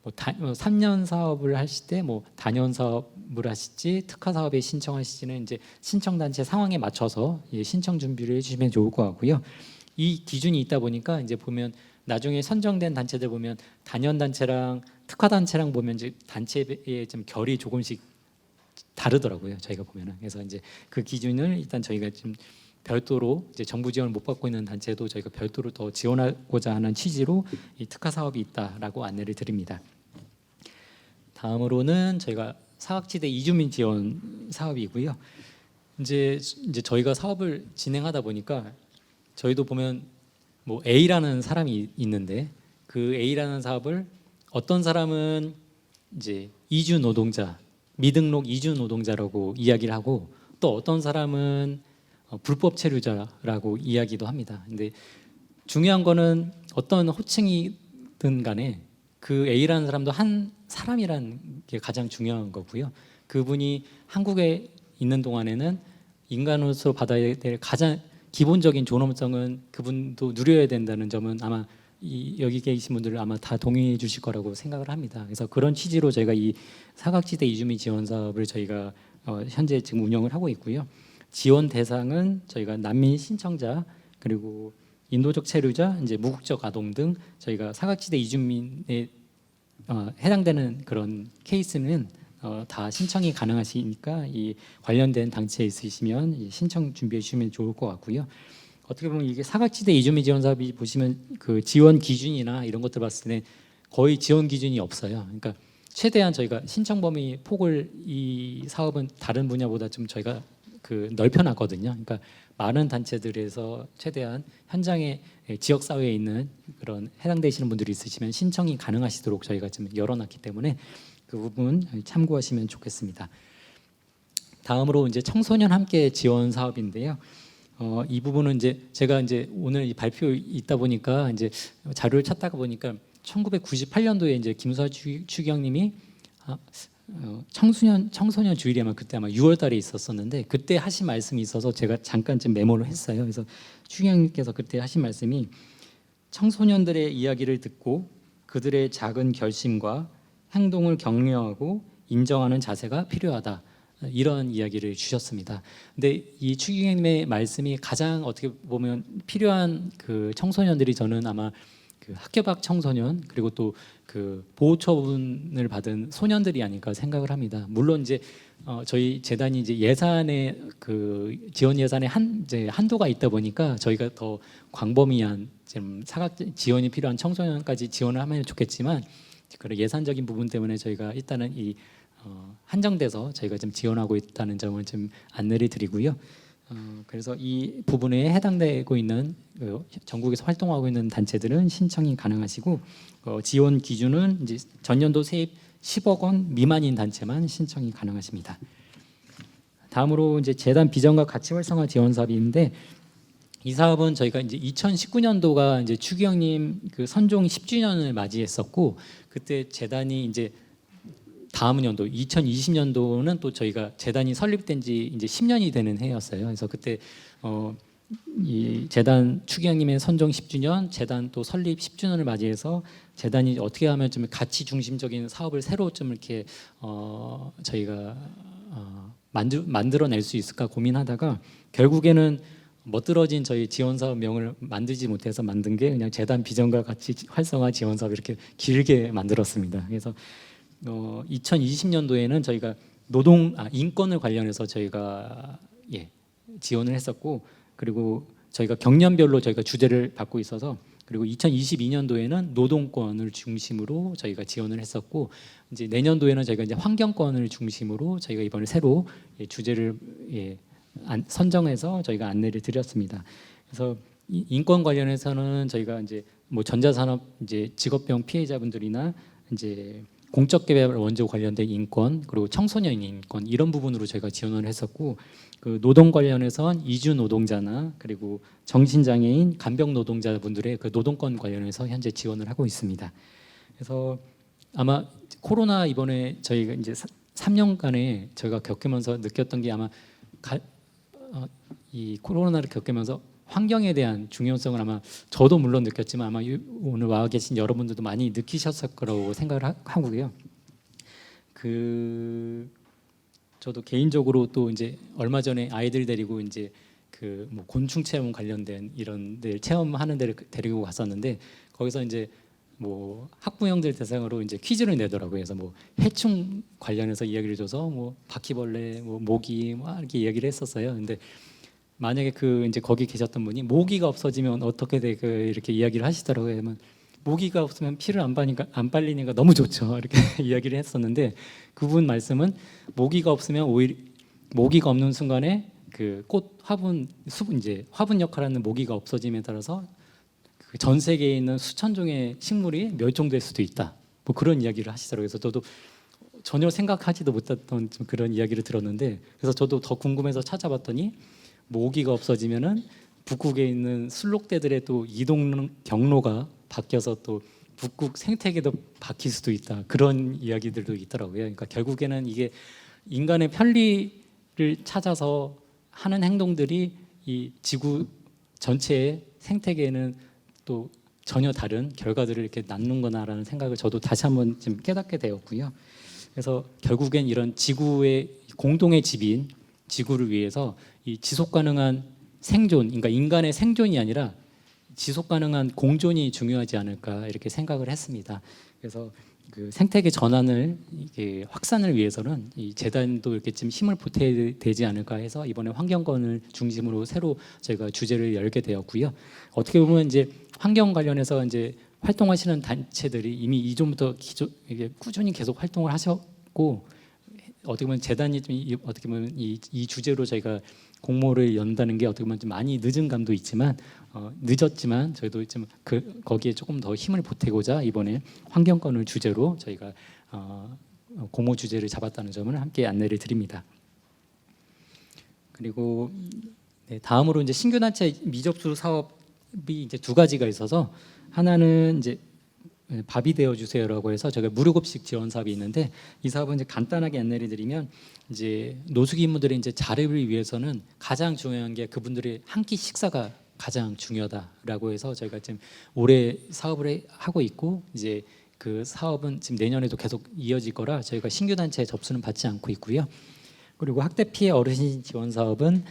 3년 사업을 하실 때 뭐 단연 사업을 하실지 특화 사업에 신청하실지는 이제 신청 단체 상황에 맞춰서 신청 준비를 해주시면 좋을 것 같고요. 이 기준이 있다 보니까 이제 보면 나중에 선정된 단체들 보면 단연 단체랑 특화 단체랑 보면 이제 단체의 좀 결이 조금씩 다르더라고요. 저희가 보면은. 그래서 이제 그 기준을 일단 저희가 좀 별도로 이제 정부 지원을 못 받고 있는 단체도 저희가 별도로 더 지원하고자 하는 취지로 이 특화 사업이 있다라고 안내를 드립니다. 다음으로는 저희가 사각지대 이주민 지원 사업이고요. 이제 저희가 사업을 진행하다 보니까 저희도 보면 뭐 A라는 사람이 있는데, 그 A라는 사업을 어떤 사람은 이제 이주 노동자, 미등록 이주 노동자라고 이야기를 하고, 또 어떤 사람은 불법 체류자라고 이야기도 합니다. 근데 중요한 거는 어떤 호칭이든 간에 그 A라는 사람도 한 사람이라는 게 가장 중요한 거고요. 그분이 한국에 있는 동안에는 인간으로서 받아야 될 가장 기본적인 존엄성은 그분도 누려야 된다는 점은 아마 여기 계신 분들은 아마 다 동의해 주실 거라고 생각을 합니다. 그래서 그런 취지로 저희가 이 사각지대 이주민 지원 사업을 저희가 현재 지금 운영을 하고 있고요. 지원 대상은 저희가 난민 신청자, 그리고 인도적 체류자, 이제 무국적 아동 등 저희가 사각지대 이주민에 해당되는 그런 케이스는 다 신청이 가능하시니까 이 관련된 단체에 있으시면 신청 준비해 주시면 좋을 것 같고요. 어떻게 보면 이게 사각지대 이주민 지원 사업이 보시면 그 지원 기준이나 이런 것들 봤을 때 거의 지원 기준이 없어요. 그러니까 최대한 저희가 신청 범위 폭을, 이 사업은 다른 분야보다 좀 저희가 그 넓혀놨거든요. 그러니까 많은 단체들에서 최대한 현장에 지역 사회에 있는 그런 해당되시는 분들이 있으시면 신청이 가능하시도록 저희가 좀 열어놨기 때문에 그 부분 참고하시면 좋겠습니다. 다음으로 이제 청소년 함께 지원 사업인데요. 이 부분은 이제 제가 이제 오늘 이 발표 있다 보니까 이제 자료를 찾다가 보니까 1998년도에 이제 김수아 추기경님이 청소년 주일이 아마 그때 아마 6월달에 있었었는데, 그때 하신 말씀이 있어서 제가 잠깐 좀 메모를 했어요. 그래서 추기경님께서 그때 하신 말씀이 청소년들의 이야기를 듣고 그들의 작은 결심과 행동을 격려하고 인정하는 자세가 필요하다, 이런 이야기를 주셨습니다. 근데 이 추기경님의 말씀이 가장 어떻게 보면 필요한 그 청소년들이, 저는 아마 그 학교 밖 청소년, 그리고 또 그 보호 처분을 받은 소년들이 아닐까 생각을 합니다. 물론 이제 저희 재단이 이제 예산에 그 지원 예산에 한도가 있다 보니까 저희가 더 광범위한 좀 사각 지원이 필요한 청소년까지 지원을 하면 좋겠지만, 그런 예산적인 부분 때문에 저희가 일단은 이 한정돼서 저희가 좀 지원하고 있다는 점을 좀 안내를 드리고요. 그래서 이 부분에 해당되고 있는 전국에서 활동하고 있는 단체들은 신청이 가능하시고, 지원 기준은 이제 전년도 세입 10억 원 미만인 단체만 신청이 가능하십니다. 다음으로 이제 재단 비전과 가치 활성화 지원 사업인데, 이 사업은 저희가 이제 2019년도가 이제 추기경님 그 선종 10주년을 맞이했었고, 그때 재단이 이제 다음 연도 2020년도는 또 저희가 재단이 설립된 지 이제 10년이 되는 해였어요. 그래서 그때 이 재단 추기경님의 선정 10주년, 재단 또 설립 10주년을 맞이해서 재단이 어떻게 하면 좀 가치 중심적인 사업을 새로 좀 이렇게 저희가 만들어낼 수 있을까 고민하다가 결국에는 멋들어진 저희 지원 사업명을 만들지 못해서 만든 게 그냥 재단 비전과 가치 활성화 지원 사업 이렇게 길게 만들었습니다. 그래서 2020년도에는 저희가 인권을 관련해서 저희가 지원을 했었고, 그리고 저희가 경년별로 저희가 주제를 받고 있어서, 그리고 2022년도에는 노동권을 중심으로 저희가 지원을 했었고, 이제 내년도에는 저희가 이제 환경권을 중심으로 저희가 이번에 새로 주제를 선정해서 저희가 안내를 드렸습니다. 그래서 인권 관련해서는 저희가 이제 뭐 전자산업 이제 직업병 피해자분들이나 이제 공적개발 원조 관련된 인권, 그리고 청소년 인권 이런 부분으로 저희가 지원을 했었고, 그 노동 관련해선 이주 노동자나 그리고 정신장애인, 간병 노동자분들의 그 노동권 관련해서 현재 지원을 하고 있습니다. 그래서 아마 코로나 이번에 저희가 이제 3년간에 저희가 겪으면서 느꼈던 게 아마 이 코로나를 겪으면서 환경에 대한 중요성을 아마 저도 물론 느꼈지만 아마 오늘 와 계신 여러분들도 많이 느끼셨을 거라고 생각을 하고요. 저도 개인적으로 또 이제 얼마 전에 아이들 데리고 이제 그 뭐 곤충 체험 관련된 이런 데 체험하는 데를 데리고 갔었는데, 거기서 이제 뭐 학부형들 대상으로 이제 퀴즈를 내더라고요. 그래서 뭐 해충 관련해서 이야기를 줘서 뭐 바퀴벌레, 뭐 모기 뭐 이렇게 이야기를 했었어요. 근데 만약에 그 이제 거기 계셨던 분이 모기가 없어지면 어떻게 돼? 이렇게 이야기를 하시더라고요. 그러면 모기가 없으면 피를 안 빨리니까 너무 좋죠. 이렇게 이야기를 했었는데, 그분 말씀은 모기가 없으면 오히려 모기가 없는 순간에 그 꽃 화분 이제 화분 역할하는 모기가 없어짐에 따라서 그 전 세계에 있는 수천 종의 식물이 멸종될 수도 있다. 뭐 그런 이야기를 하시더라고요. 그래서 저도 전혀 생각하지도 못했던 좀 그런 이야기를 들었는데, 그래서 저도 더 궁금해서 찾아봤더니 모기가 없어지면은 북극에 있는 술록대들의 또 이동 경로가 바뀌어서 또 북극 생태계도 바뀔 수도 있다. 그런 이야기들도 있더라고요. 그러니까 결국에는 이게 인간의 편리를 찾아서 하는 행동들이 이 지구 전체의 생태계에는 또 전혀 다른 결과들을 이렇게 낳는구나라는 생각을 저도 다시 한번 좀 깨닫게 되었고요. 그래서 결국엔 이런 지구의 공동의 집인 지구를 위해서 이 지속 가능한 생존, 그러니까 인간의 생존이 아니라 지속 가능한 공존이 중요하지 않을까 이렇게 생각을 했습니다. 그래서 그 생태계 전환을 이게 확산을 위해서는 이 재단도 이렇게 좀 힘을 보태야 되지 않을까 해서 이번에 환경권을 중심으로 새로 저희가 주제를 열게 되었고요. 어떻게 보면 이제 환경 관련해서 이제 활동하시는 단체들이 이미 이전부터 이게 꾸준히 계속 활동을 하셨고, 어떻게 보면 재단이 좀 어떻게 보면 이 주제로 저희가 공모를 연다는 게 어떻게 보면 좀 많이 늦은 감도 있지만 늦었지만 저희도 좀 거기에 조금 더 힘을 보태고자 이번에 환경권을 주제로 저희가 공모 주제를 잡았다는 점을 함께 안내를 드립니다. 그리고 다음으로 이제 신규 단체 미접수 사업이 이제 두 가지가 있어서, 하나는 이제 밥이 되어 주세요라고 해서 저희가 무료급식 지원 사업이 있는데, 이 사업은 이제 간단하게 안내를 드리면 이제 노숙 인무들의 이제 자립을 위해서는 가장 중요한 게 그분들의 한 끼 식사가 가장 중요하다라고 해서 저희가 지금 올해 사업을 하고 있고, 이제 그 사업은 지금 내년에도 계속 이어질 거라 저희가 신규 단체 접수는 받지 않고 있고요. 그리고 학대 피해 어르신 지원 사업은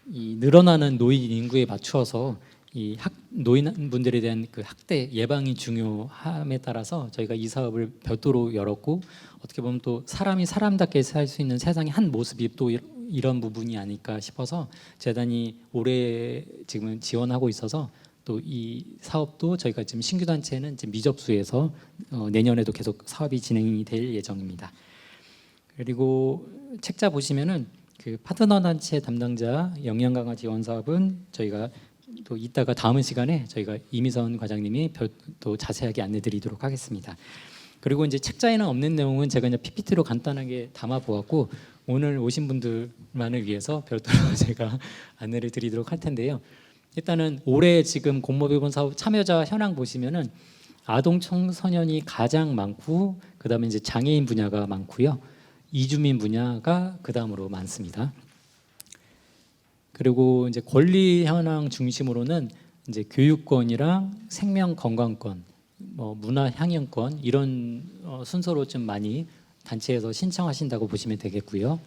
이 늘어나는 노인 인구에 맞추어서 이 노인분들에 대한 그 학대 예방이 중요함에 따라서 저희가 이 사업을 별도로 열었고, 어떻게 보면 또 사람이 사람답게 살 수 있는 세상의 한 모습이 또 이런 부분이 아닐까 싶어서 재단이 올해 지금 지원하고 있어서, 또 이 사업도 저희가 지금 신규 단체는 지금 미접수해서 내년에도 계속 사업이 진행이 될 예정입니다. 그리고 책자 보시면은 그 파트너 단체 담당자 역량 강화 지원 사업은 저희가 또 이따가 다음 시간에 저희가 이미선 과장님이 또 자세하게 안내드리도록 하겠습니다. 그리고 이제 책자에는 없는 내용은 제가 이제 PPT로 간단하게 담아 보았고, 오늘 오신 분들만을 위해서 별도로 제가 안내를 드리도록 할 텐데요. 일단은 올해 지금 공모배분 사업 참여자 현황 보시면은 아동 청소년이 가장 많고, 그다음에 이제 장애인 분야가 많고요. 이주민 분야가 그다음으로 많습니다. 그리고 이제 권리 현황 중심으로는 이제 교육권이랑 생명 건강권, 뭐 문화 향연권 이런 순서로 좀 많이 단체에서 신청하신다고 보시면 되겠고요.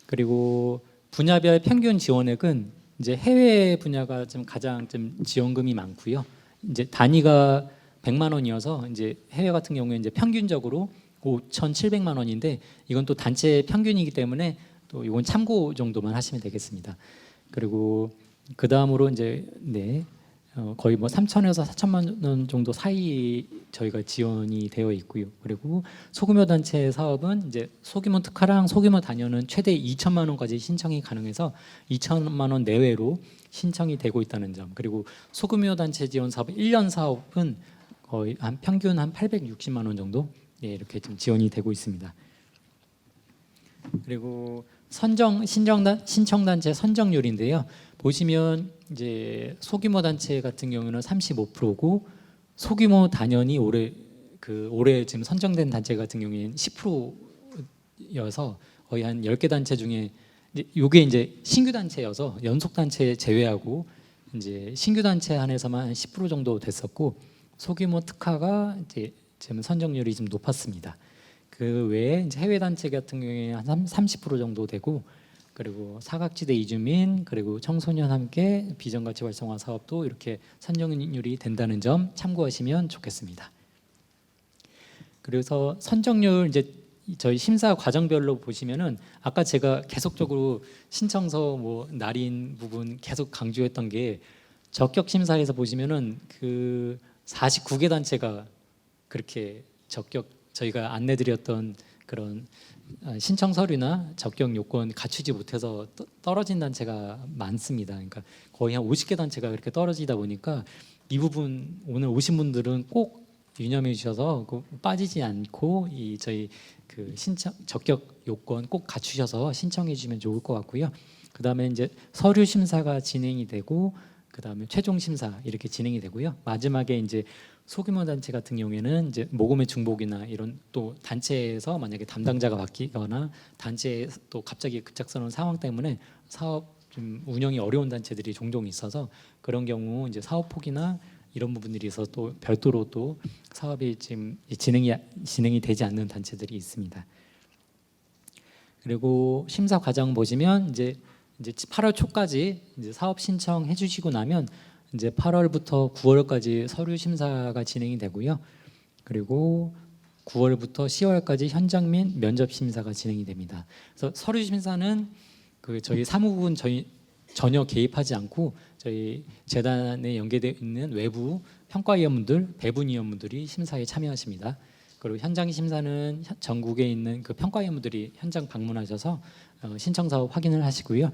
그리고 분야별 평균 지원액은 이제 해외 분야가 좀 가장 좀 지원금이 많고요. 이제 단위가 100만 원이어서 이제 해외 같은 경우에 이제 평균적으로 5,700만 원인데 이건 또 단체 평균이기 때문에 또 이건 참고 정도만 하시면 되겠습니다. 그리고 그 다음으로 이제 거의 뭐 3천에서 4천만 원 정도 사이 저희가 지원이 되어 있고요. 그리고 소규모 단체 사업은 이제 소규모 특화랑 소규모 단위는 최대 2천만 원까지 신청이 가능해서 2천만 원 내외로 신청이 되고 있다는 점. 그리고 소규모 단체 지원 사업 1년 사업은 거의 한 평균 한 860만 원 정도 이렇게 좀 지원이 되고 있습니다. 그리고 신청 단체 선정률인데요. 보시면 이제 소규모 단체 같은 경우는 35%고 소규모 단연이 올해 지금 선정된 단체 같은 경우에는 10%여서 거의 한 10개 단체 중에 이게 이제 신규 단체여서 연속 단체 제외하고 이제 신규 단체 한해서만 10% 정도 됐었고 소규모 특화가 이제 지금 선정률이 좀 높았습니다. 그 외에 이제 해외 단체 같은 경우에 한 30% 정도 되고 그리고 사각지대 이주민 그리고 청소년 함께 비전가치 활성화 사업도 이렇게 선정률이 된다는 점 참고하시면 좋겠습니다. 그래서 선정률 이제 저희 심사 과정별로 보시면은 아까 제가 계속적으로 신청서 뭐 날인 부분 계속 강조했던 게 적격 심사에서 보시면은 그 49개 단체가 그렇게 저희가 안내드렸던 그런 신청 서류나 적격 요건 갖추지 못해서 떨어진 단체가 많습니다. 그러니까 거의 한 50개 단체가 그렇게 떨어지다 보니까 이 부분 오늘 오신 분들은 꼭 유념해 주셔서 빠지지 않고 저희 그 신청 적격 요건 꼭 갖추셔서 신청해 주시면 좋을 것 같고요. 그 다음에 이제 서류 심사가 진행이 되고 그 다음에 최종 심사 이렇게 진행이 되고요. 마지막에 이제 소규모 단체 같은 경우에는 이제 모금의 중복이나 이런 또 단체에서 만약에 담당자가 바뀌거나 단체에 또 갑자기 급작스러운 상황 때문에 사업 좀 운영이 어려운 단체들이 종종 있어서 그런 경우 이제 사업 포기나 이런 부분들이 있어서 또 별도로 또 사업이 지금 진행이 되지 않는 단체들이 있습니다. 그리고 심사 과정 보시면 이제 8월 초까지 이제 사업 신청해 주시고 나면 이제 8월부터 9월까지 서류 심사가 진행이 되고요. 그리고 9월부터 10월까지 현장 및 면접 심사가 진행이 됩니다. 그래서 서류 심사는 저희 사무국은 저희 전혀 개입하지 않고 저희 재단에 연계되어 있는 외부 평가위원분들, 배분위원분들이 심사에 참여하십니다. 그리고 현장 심사는 전국에 있는 그 평가위원분들이 현장 방문하셔서 신청 사업 확인을 하시고요.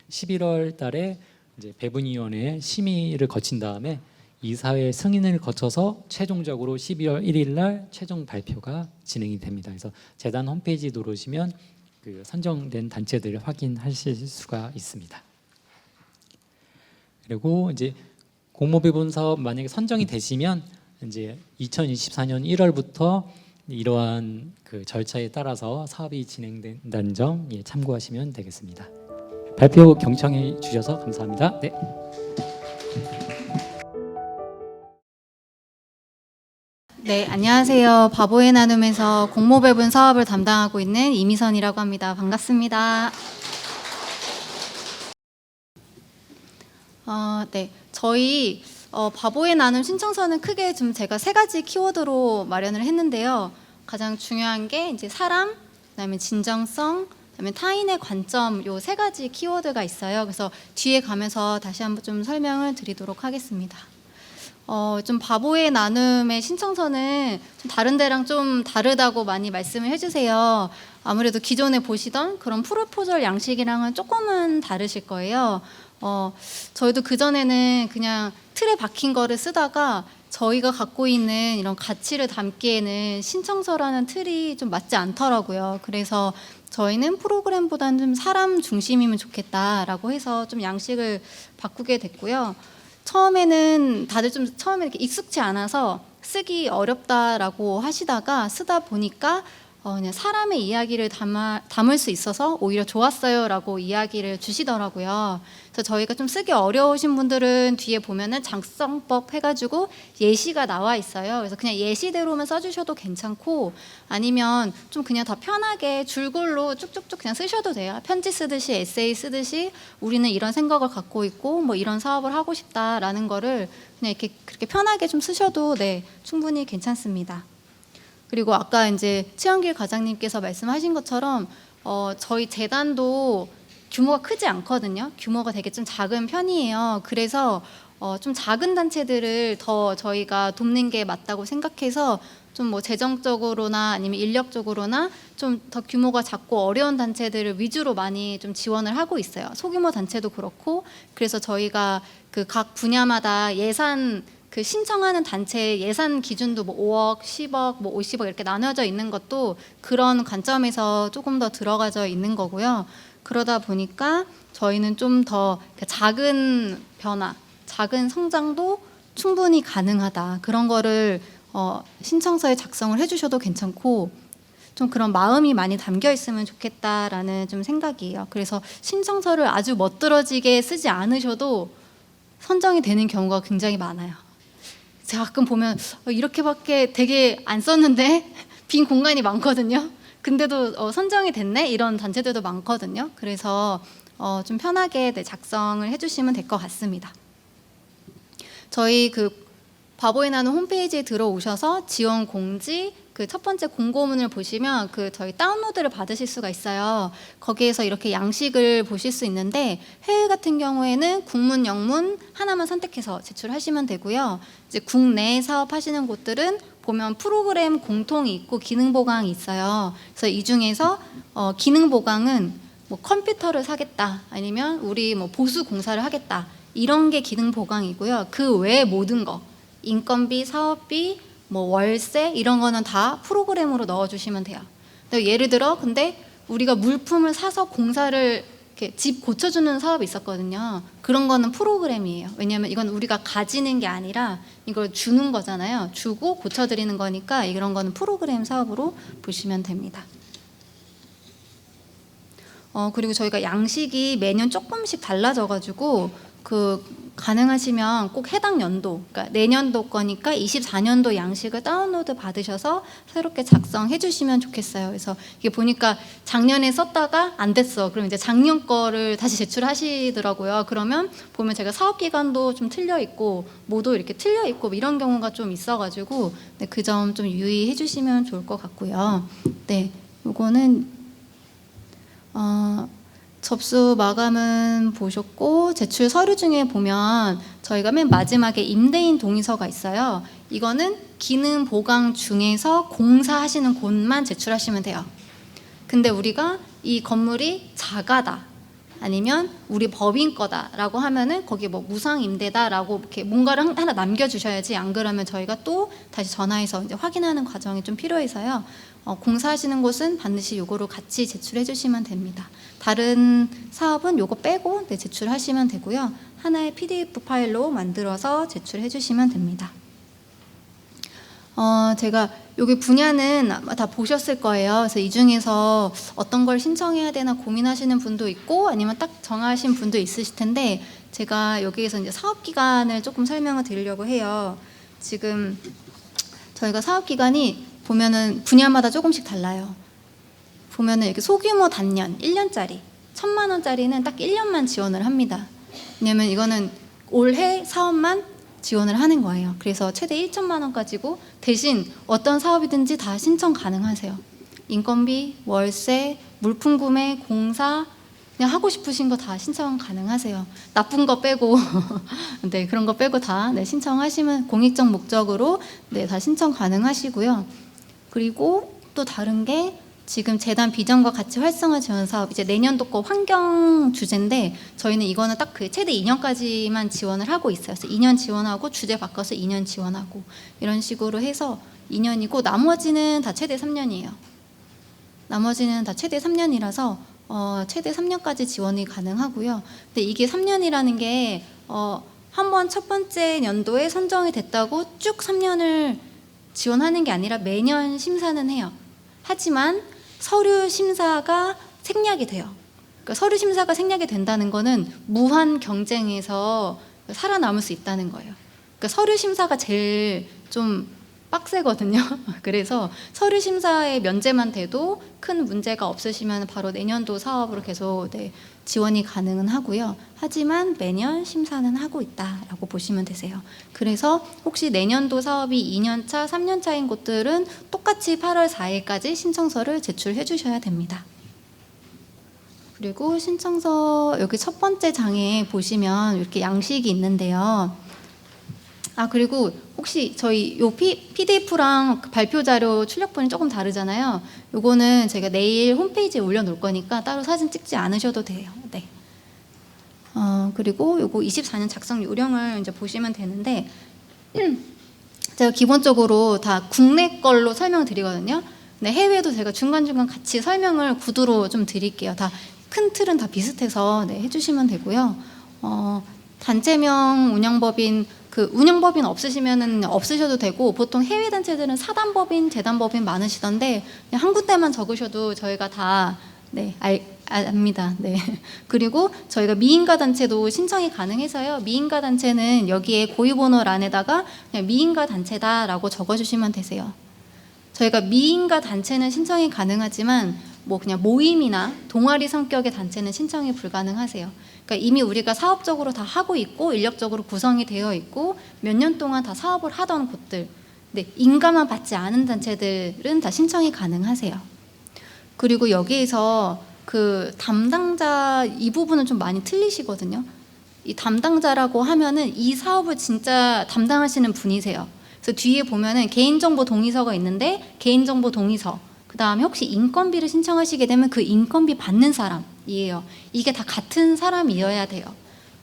11월 달에 이제 배분위원회 심의를 거친 다음에 이사회 승인을 거쳐서 최종적으로 12월 1일 날 최종 발표가 진행이 됩니다. 그래서 재단 홈페이지 들어오시면 그 선정된 단체들을 확인하실 수가 있습니다. 그리고 이제 공모배분 사업 만약에 선정이 되시면 이제 2024년 1월부터 이러한 그 절차에 따라서 사업이 진행된다는 점 참고하시면 되겠습니다. 발표 경청해 주셔서 감사합니다. 네. 네, 안녕하세요. 바보의 나눔에서 공모배분 사업을 담당하고 있는 이미선이라고 합니다. 반갑습니다. 네, 저희 바보의 나눔 신청서는 크게 좀 제가 3가지 키워드로 마련을 했는데요. 가장 중요한 게 이제 사람, 그다음에 진정성, 그다음에 타인의 관점 요 3가지 키워드가 있어요. 그래서 뒤에 가면서 다시 한번 좀 설명을 드리도록 하겠습니다. 좀 바보의 나눔의 신청서는 좀 다른 데랑 좀 다르다고 많이 말씀을 해주세요. 아무래도 기존에 보시던 그런 프로포절 양식이랑은 조금은 다르실 거예요. 저희도 그전에는 그냥 틀에 박힌 거를 쓰다가 저희가 갖고 있는 이런 가치를 담기에는 신청서라는 틀이 좀 맞지 않더라고요. 그래서 저희는 프로그램보다는 좀 사람 중심이면 좋겠다라고 해서 좀 양식을 바꾸게 됐고요. 처음에는 다들 좀 처음에 이렇게 익숙치 않아서 쓰기 어렵다라고 하시다가 쓰다 보니까 그냥 사람의 이야기를 담을 수 있어서 오히려 좋았어요라고 이야기를 주시더라고요. 그래서 저희가 좀 쓰기 어려우신 분들은 뒤에 보면은 작성법 해가지고 예시가 나와 있어요. 그래서 그냥 예시대로만 써주셔도 괜찮고, 아니면 좀 그냥 더 편하게 줄글로 쭉쭉쭉 그냥 쓰셔도 돼요. 편지 쓰듯이, 에세이 쓰듯이 우리는 이런 생각을 갖고 있고 뭐 이런 사업을 하고 싶다라는 거를 그냥 이렇게 그렇게 편하게 좀 쓰셔도 충분히 괜찮습니다. 그리고 아까 이제 최영길 과장님께서 말씀하신 것처럼 저희 재단도 규모가 크지 않거든요. 규모가 되게 좀 작은 편이에요. 그래서 좀 작은 단체들을 더 저희가 돕는 게 맞다고 생각해서 좀 뭐 재정적으로나 아니면 인력적으로나 좀 더 규모가 작고 어려운 단체들을 위주로 많이 좀 지원을 하고 있어요. 소규모 단체도 그렇고. 그래서 저희가 그 각 분야마다 예산 그 신청하는 단체 예산 기준도 뭐 5억, 10억, 뭐 50억 이렇게 나눠져 있는 것도 그런 관점에서 조금 더 들어가져 있는 거고요. 그러다 보니까 저희는 좀 더 작은 변화, 작은 성장도 충분히 가능하다. 그런 거를 신청서에 작성을 해주셔도 괜찮고, 좀 그런 마음이 많이 담겨 있으면 좋겠다라는 좀 생각이에요. 그래서 신청서를 아주 멋들어지게 쓰지 않으셔도 선정이 되는 경우가 굉장히 많아요. 제가 가끔 보면 이렇게밖에 되게 안 썼는데 빈 공간이 많거든요. 근데도 선정이 됐네 이런 단체들도 많거든요. 그래서 좀 편하게 작성을 해주시면 될 것 같습니다. 저희 그 바보의 나눔 홈페이지에 들어오셔서 지원 공지 그 첫 번째 공고문을 보시면 그 저희 다운로드를 받으실 수가 있어요. 거기에서 이렇게 양식을 보실 수 있는데, 해외 같은 경우에는 국문, 영문 하나만 선택해서 제출하시면 되고요. 이제 국내 사업하시는 곳들은 보면 프로그램 공통이 있고 기능 보강이 있어요. 그래서 이 중에서 기능 보강은 뭐 컴퓨터를 사겠다, 아니면 우리 뭐 보수 공사를 하겠다, 이런 게 기능 보강이고요. 그 외에 모든 거, 인건비, 사업비, 뭐 월세 이런 거는 다 프로그램으로 넣어주시면 돼요. 예를 들어 근데 우리가 물품을 사서 공사를 이렇게 집 고쳐주는 사업이 있었거든요. 그런 거는 프로그램이에요. 왜냐하면 이건 우리가 가지는 게 아니라 이걸 주는 거잖아요. 주고 고쳐드리는 거니까 이런 거는 프로그램 사업으로 보시면 됩니다. 그리고 저희가 양식이 매년 조금씩 달라져가지고 가능하시면 꼭 해당 연도, 그러니까 내년도 거니까 24년도 양식을 다운로드 받으셔서 새롭게 작성해 주시면 좋겠어요. 그래서 이게 보니까 작년에 썼다가 안 됐어. 그럼 이제 작년 거를 다시 제출하시더라고요. 그러면 보면 제가 사업 기간도 좀 틀려 있고 뭐도 이렇게 틀려 있고 이런 경우가 좀 있어가지고 그 점 좀 유의해 주시면 좋을 것 같고요. 네, 요거는 접수 마감은 보셨고, 제출 서류 중에 보면 저희가 맨 마지막에 임대인 동의서가 있어요. 이거는 기능 보강 중에서 공사하시는 곳만 제출하시면 돼요. 근데 우리가 이 건물이 자가다, 아니면 우리 법인 거다라고 하면은 거기 뭐 무상 임대다라고 이렇게 뭔가를 하나 남겨주셔야지, 안 그러면 저희가 또 다시 전화해서 이제 확인하는 과정이 좀 필요해서요. 공사하시는 곳은 반드시 요거로 같이 제출해 주시면 됩니다. 다른 사업은 요거 빼고 제출하시면 되고요. 하나의 PDF 파일로 만들어서 제출해 주시면 됩니다. 제가 여기 분야는 아마 다 보셨을 거예요. 그래서 이 중에서 어떤 걸 신청해야 되나 고민하시는 분도 있고, 아니면 딱 정하신 분도 있으실 텐데, 제가 여기에서 이제 사업 기간을 조금 설명을 드리려고 해요. 지금 저희가 사업 기간이 보면은 분야마다 조금씩 달라요. 보면은 이렇게 소규모 단년 1년짜리 1,000만 원짜리는 딱 1년만 지원을 합니다. 왜냐면 이거는 올해 사업만 지원을 하는 거예요. 그래서 최대 1천만 원까지고, 대신 어떤 사업이든지 다 신청 가능하세요. 인건비, 월세, 물품 구매, 공사, 그냥 하고 싶으신 거 다 신청 가능하세요. 나쁜 거 빼고 네, 그런 거 빼고 다 신청하시면 공익적 목적으로 다 신청 가능하시고요. 그리고 또 다른 게 지금 재단 비전과 가치 활성화 지원 사업, 이제 내년도 거 환경 주제인데, 저희는 이거는 딱 그 최대 2년까지만 지원을 하고 있어요. 그래서 2년 지원하고 주제 바꿔서 2년 지원하고 이런 식으로 해서 2년이고, 나머지는 다 최대 3년이에요. 나머지는 다 최대 3년이라서 최대 3년까지 지원이 가능하고요. 근데 이게 3년이라는 게 한 번 첫 번째 연도에 선정이 됐다고 쭉 3년을 지원하는 게 아니라 매년 심사는 해요. 하지만 서류 심사가 생략이 돼요. 그러니까 서류 심사가 생략이 된다는 거는 무한 경쟁에서 살아남을 수 있다는 거예요. 그러니까 서류 심사가 제일 좀 빡세거든요. 그래서 서류 심사에 면제만 돼도 큰 문제가 없으시면 바로 내년도 사업으로 계속 지원이 가능은 하고요. 하지만 매년 심사는 하고 있다라고 보시면 되세요. 그래서 혹시 내년도 사업이 2년차, 3년차인 곳들은 똑같이 8월 4일까지 신청서를 제출해 주셔야 됩니다. 그리고 신청서 여기 첫 번째 장에 보시면 이렇게 양식이 있는데요. 그리고 혹시 저희 요 PDF랑 발표 자료 출력본이 조금 다르잖아요. 요거는 제가 내일 홈페이지에 올려놓을 거니까 따로 사진 찍지 않으셔도 돼요. 네. 그리고 요거 24년 작성 요령을 이제 보시면 되는데 제가 기본적으로 다 국내 걸로 설명을 드리거든요. 네, 해외도 제가 중간중간 같이 설명을 구두로 좀 드릴게요. 다 큰 틀은 다 비슷해서 해주시면 되고요. 단체명 운영법인 운영법인 없으시면은 없으셔도 되고 보통 해외 단체들은 사단법인, 재단법인 많으시던데 그냥 한 군데만 적으셔도 저희가 다 압니다. 네. 그리고 저희가 미인가 단체도 신청이 가능해서요. 미인가 단체는 여기에 고유번호란에다가 그냥 미인가 단체다라고 적어주시면 되세요. 저희가 미인가 단체는 신청이 가능하지만 그냥 모임이나 동아리 성격의 단체는 신청이 불가능하세요. 그러니까 이미 우리가 사업적으로 다 하고 있고 인력적으로 구성이 되어 있고 몇 년 동안 다 사업을 하던 곳들, 인가만 받지 않은 단체들은 다 신청이 가능하세요. 그리고 여기에서 그 담당자 이 부분은 좀 많이 틀리시거든요. 이 담당자라고 하면은 이 사업을 진짜 담당하시는 분이세요. 그래서 뒤에 보면은 개인정보 동의서가 있는데 개인정보 동의서, 그 다음에 혹시 인건비를 신청하시게 되면 그 인건비 받는 사람이에요. 이게 다 같은 사람이어야 돼요.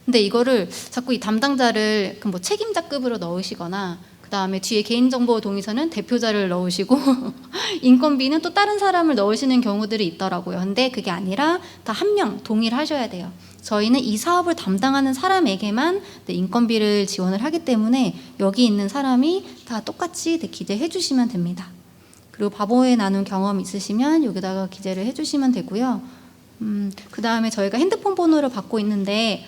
근데 이거를 자꾸 이 담당자를 책임자급으로 넣으시거나 그 다음에 뒤에 개인정보 동의서는 대표자를 넣으시고 인건비는 또 다른 사람을 넣으시는 경우들이 있더라고요. 근데 그게 아니라 다 한 명 동의를 하셔야 돼요. 저희는 이 사업을 담당하는 사람에게만 인건비를 지원을 하기 때문에 여기 있는 사람이 다 똑같이 기재해 주시면 됩니다. 그리고 바보에 나눈 경험 있으시면 여기다가 기재를 해주시면 되고요. 그 다음에 저희가 핸드폰 번호를 받고 있는데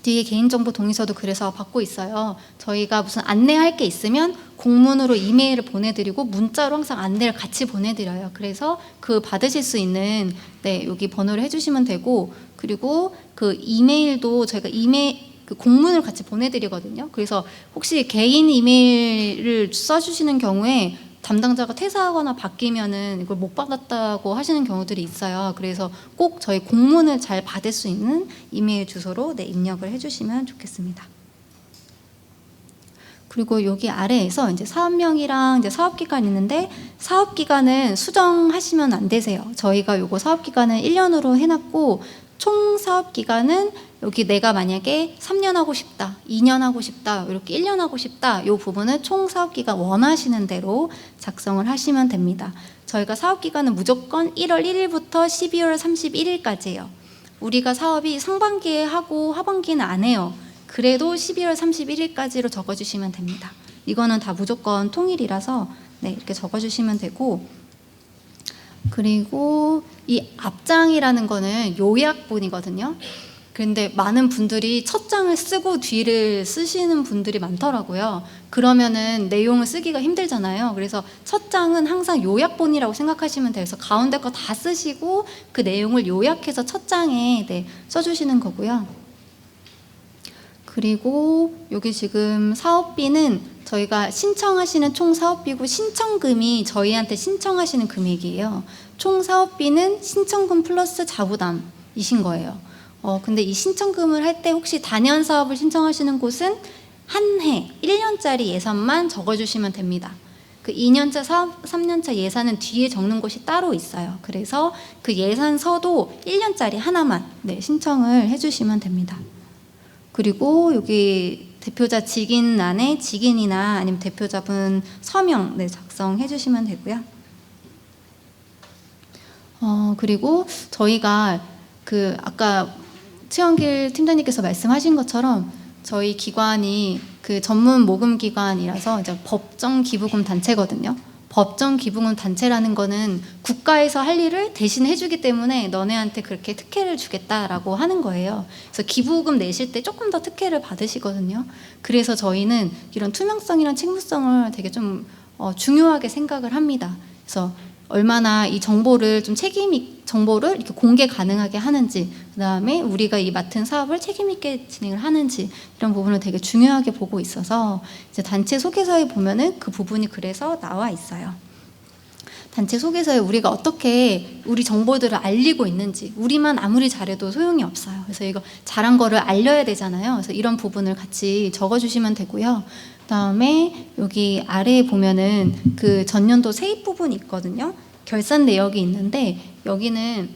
뒤에 개인정보 동의서도 그래서 받고 있어요. 저희가 무슨 안내할 게 있으면 공문으로 이메일을 보내드리고 문자로 항상 안내를 같이 보내드려요. 그래서 그 받으실 수 있는 여기 번호를 해주시면 되고, 그리고 그 이메일도 저희가 그 공문을 같이 보내드리거든요. 그래서 혹시 개인 이메일을 써주시는 경우에 담당자가 퇴사하거나 바뀌면은 이걸 못 받았다고 하시는 경우들이 있어요. 그래서 꼭 저희 공문을 잘 받을 수 있는 이메일 주소로 입력을 해주시면 좋겠습니다. 그리고 여기 아래에서 이제 사업명이랑 이제 사업기간 있는데 사업기간은 수정하시면 안 되세요. 저희가 요거 사업기간은 1년으로 해놨고 총 사업기간은 여기 내가 만약에 3년 하고 싶다, 2년 하고 싶다, 이렇게 1년 하고 싶다, 이 부분은 총 사업기간 원하시는 대로 작성을 하시면 됩니다. 저희가 사업기간은 무조건 1월 1일부터 12월 31일까지예요. 우리가 사업이 상반기에 하고 하반기는 안 해요. 그래도 12월 31일까지로 적어주시면 됩니다. 이거는 다 무조건 통일이라서 이렇게 적어주시면 되고, 그리고 이 앞장이라는 거는 요약본이거든요. 그런데 많은 분들이 첫 장을 쓰고 뒤를 쓰시는 분들이 많더라고요. 그러면은 내용을 쓰기가 힘들잖아요. 그래서 첫 장은 항상 요약본이라고 생각하시면 돼서 가운데 거 다 쓰시고 그 내용을 요약해서 첫 장에 써주시는 거고요. 그리고 여기 지금 사업비는 저희가 신청하시는 총 사업비고 신청금이 저희한테 신청하시는 금액이에요. 총 사업비는 신청금 플러스 자부담이신 거예요. 근데 이 신청금을 할 때 혹시 단연 사업을 신청하시는 곳은 한 해 1년짜리 예산만 적어주시면 됩니다. 그 2년차 사업, 3년차 예산은 뒤에 적는 곳이 따로 있어요. 그래서 그 예산서도 1년짜리 하나만 신청을 해주시면 됩니다. 그리고 여기 대표자 직인란에 직인이나 아니면 대표자분 서명 작성해 주시면 되고요. 그리고 저희가 아까 최영길 팀장님께서 말씀하신 것처럼 저희 기관이 그 전문 모금 기관이라서 이제 법정 기부금 단체거든요. 법정 기부금 단체라는 거는 국가에서 할 일을 대신 해주기 때문에 너네한테 그렇게 특혜를 주겠다라고 하는 거예요. 그래서 기부금 내실 때 조금 더 특혜를 받으시거든요. 그래서 저희는 이런 투명성이랑 책무성을 되게 좀 중요하게 생각을 합니다. 그래서 얼마나 이 정보를 좀 정보를 이렇게 공개 가능하게 하는지, 그다음에 우리가 이 맡은 사업을 책임 있게 진행을 하는지, 이런 부분을 되게 중요하게 보고 있어서 이제 단체 소개서에 보면은 그 부분이 그래서 나와 있어요. 단체 소개서에 우리가 어떻게 우리 정보들을 알리고 있는지, 우리만 아무리 잘해도 소용이 없어요. 그래서 이거 잘한 거를 알려야 되잖아요. 그래서 이런 부분을 같이 적어주시면 되고요. 그다음에 여기 아래에 보면은 그 전년도 세입 부분이 있거든요. 결산 내역이 있는데 여기는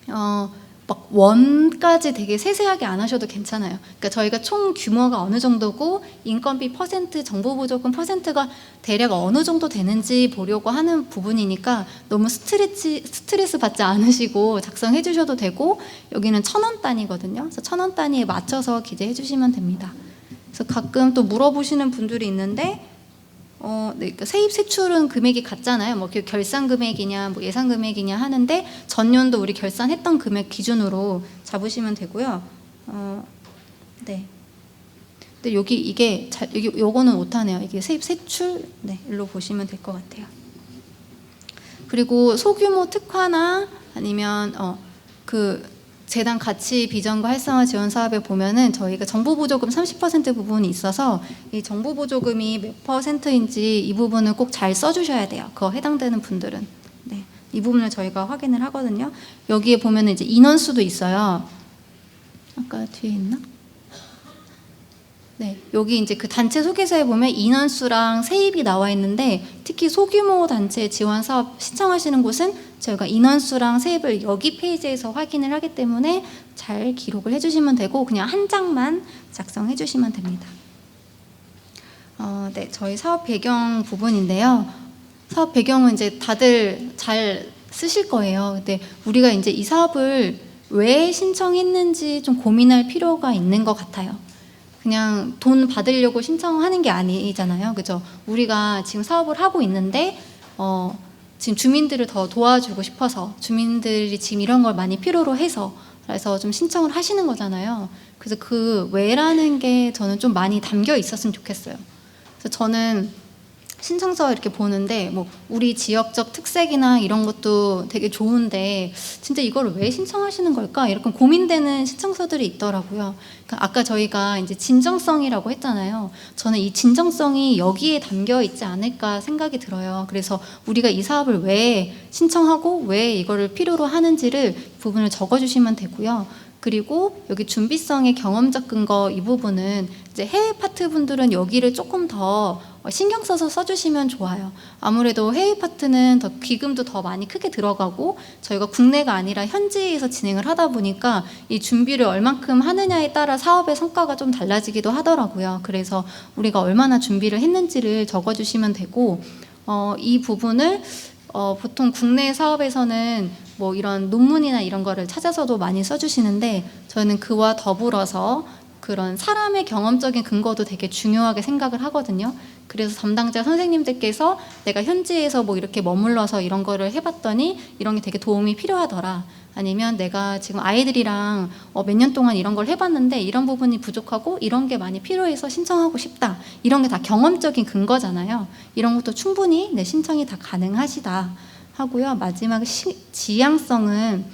막 원까지 되게 세세하게 안 하셔도 괜찮아요. 그러니까 저희가 총 규모가 어느 정도고 인건비 퍼센트, 정보보조금 퍼센트가 대략 어느 정도 되는지 보려고 하는 부분이니까 너무 스트레스 받지 않으시고 작성해 주셔도 되고, 여기는 1,000원 단위거든요. 그래서 1,000원 단위에 맞춰서 기재해 주시면 됩니다. 그래서 가끔 또 물어보시는 분들이 있는데 네, 그러니까 세입 세출은 금액이 같잖아요. 뭐 결산 금액이냐, 뭐 예상 금액이냐 하는데 전년도 우리 결산했던 금액 기준으로 잡으시면 되고요. 네. 근데 여기 요거는 못하네요. 이게 세입 세출, 네, 일로 보시면 될 것 같아요. 그리고 소규모 특화나 아니면 그 재단 가치 비전과 활성화 지원 사업에 보면은 저희가 정보보조금 30% 부분이 있어서 이 정보보조금이 몇 %인지 이 부분을 꼭 잘 써주셔야 돼요. 그거 해당되는 분들은. 네, 이 부분을 저희가 확인을 하거든요. 여기에 보면은 이제 인원수도 있어요. 아까 뒤에 있나? 네, 여기 이제 그 단체 소개서에 보면 인원수랑 세입이 나와 있는데, 특히 소규모 단체 지원 사업 신청하시는 곳은 저희가 인원수랑 세입을 여기 페이지에서 확인을 하기 때문에 잘 기록을 해주시면 되고, 그냥 한 장만 작성해 주시면 됩니다. 네, 저희 사업 배경 부분인데요. 사업 배경은 이제 다들 잘 쓰실 거예요. 근데 우리가 이제 이 사업을 왜 신청했는지 좀 고민할 필요가 있는 것 같아요. 그냥 돈 받으려고 신청하는 게 아니잖아요. 그죠? 우리가 지금 사업을 하고 있는데 지금 주민들을 더 도와주고 싶어서, 주민들이 지금 이런 걸 많이 필요로 해서, 그래서 좀 신청을 하시는 거잖아요. 그래서 그 왜라는 게 저는 좀 많이 담겨 있었으면 좋겠어요. 그래서 저는 신청서 이렇게 보는데 뭐 우리 지역적 특색이나 이런 것도 되게 좋은데 진짜 이걸 왜 신청하시는 걸까? 이렇게 고민되는 신청서들이 있더라고요. 그러니까 아까 저희가 이제 진정성이라고 했잖아요. 저는 이 진정성이 여기에 담겨 있지 않을까 생각이 들어요. 그래서 우리가 이 사업을 왜 신청하고 왜 이거를 필요로 하는지를 부분을 적어주시면 되고요. 그리고 여기 준비성의 경험적 근거 이 부분은 이제 해외 파트 분들은 여기를 조금 더 신경 써서 써주시면 좋아요. 아무래도 해외 파트는 더 기금도 더 많이 크게 들어가고 저희가 국내가 아니라 현지에서 진행을 하다 보니까 이 준비를 얼만큼 하느냐에 따라 사업의 성과가 좀 달라지기도 하더라고요. 그래서 우리가 얼마나 준비를 했는지를 적어주시면 되고, 이 부분을 보통 국내 사업에서는 뭐 이런 논문이나 이런 거를 찾아서도 많이 써주시는데, 저는 그와 더불어서 그런 사람의 경험적인 근거도 되게 중요하게 생각을 하거든요. 그래서 담당자 선생님들께서 내가 현지에서 뭐 이렇게 머물러서 이런 거를 해봤더니 이런 게 되게 도움이 필요하더라, 아니면 내가 지금 아이들이랑 몇 년 동안 이런 걸 해봤는데 이런 부분이 부족하고 이런 게 많이 필요해서 신청하고 싶다, 이런 게 다 경험적인 근거잖아요. 이런 것도 충분히 내 신청이 다 가능하시다 하고요. 마지막 지향성은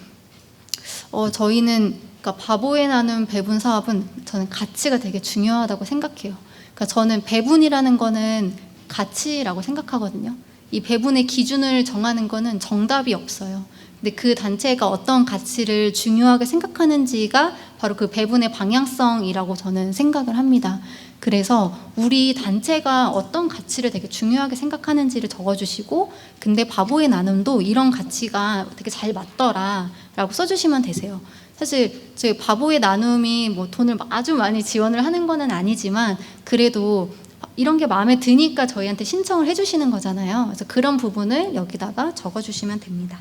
저희는 그러니까 바보의 나눔 배분 사업은 저는 가치가 되게 중요하다고 생각해요. 그러니까 저는 배분이라는 거는 가치라고 생각하거든요. 이 배분의 기준을 정하는 거는 정답이 없어요. 근데 그 단체가 어떤 가치를 중요하게 생각하는지가 바로 그 배분의 방향성이라고 저는 생각을 합니다. 그래서 우리 단체가 어떤 가치를 되게 중요하게 생각하는지를 적어주시고, 근데 바보의 나눔도 이런 가치가 되게 잘 맞더라 라고 써주시면 되세요. 사실 저희 바보의 나눔이 뭐 돈을 아주 많이 지원을 하는 거는 아니지만 그래도 이런 게 마음에 드니까 저희한테 신청을 해주시는 거잖아요. 그래서 그런 부분을 여기다가 적어주시면 됩니다.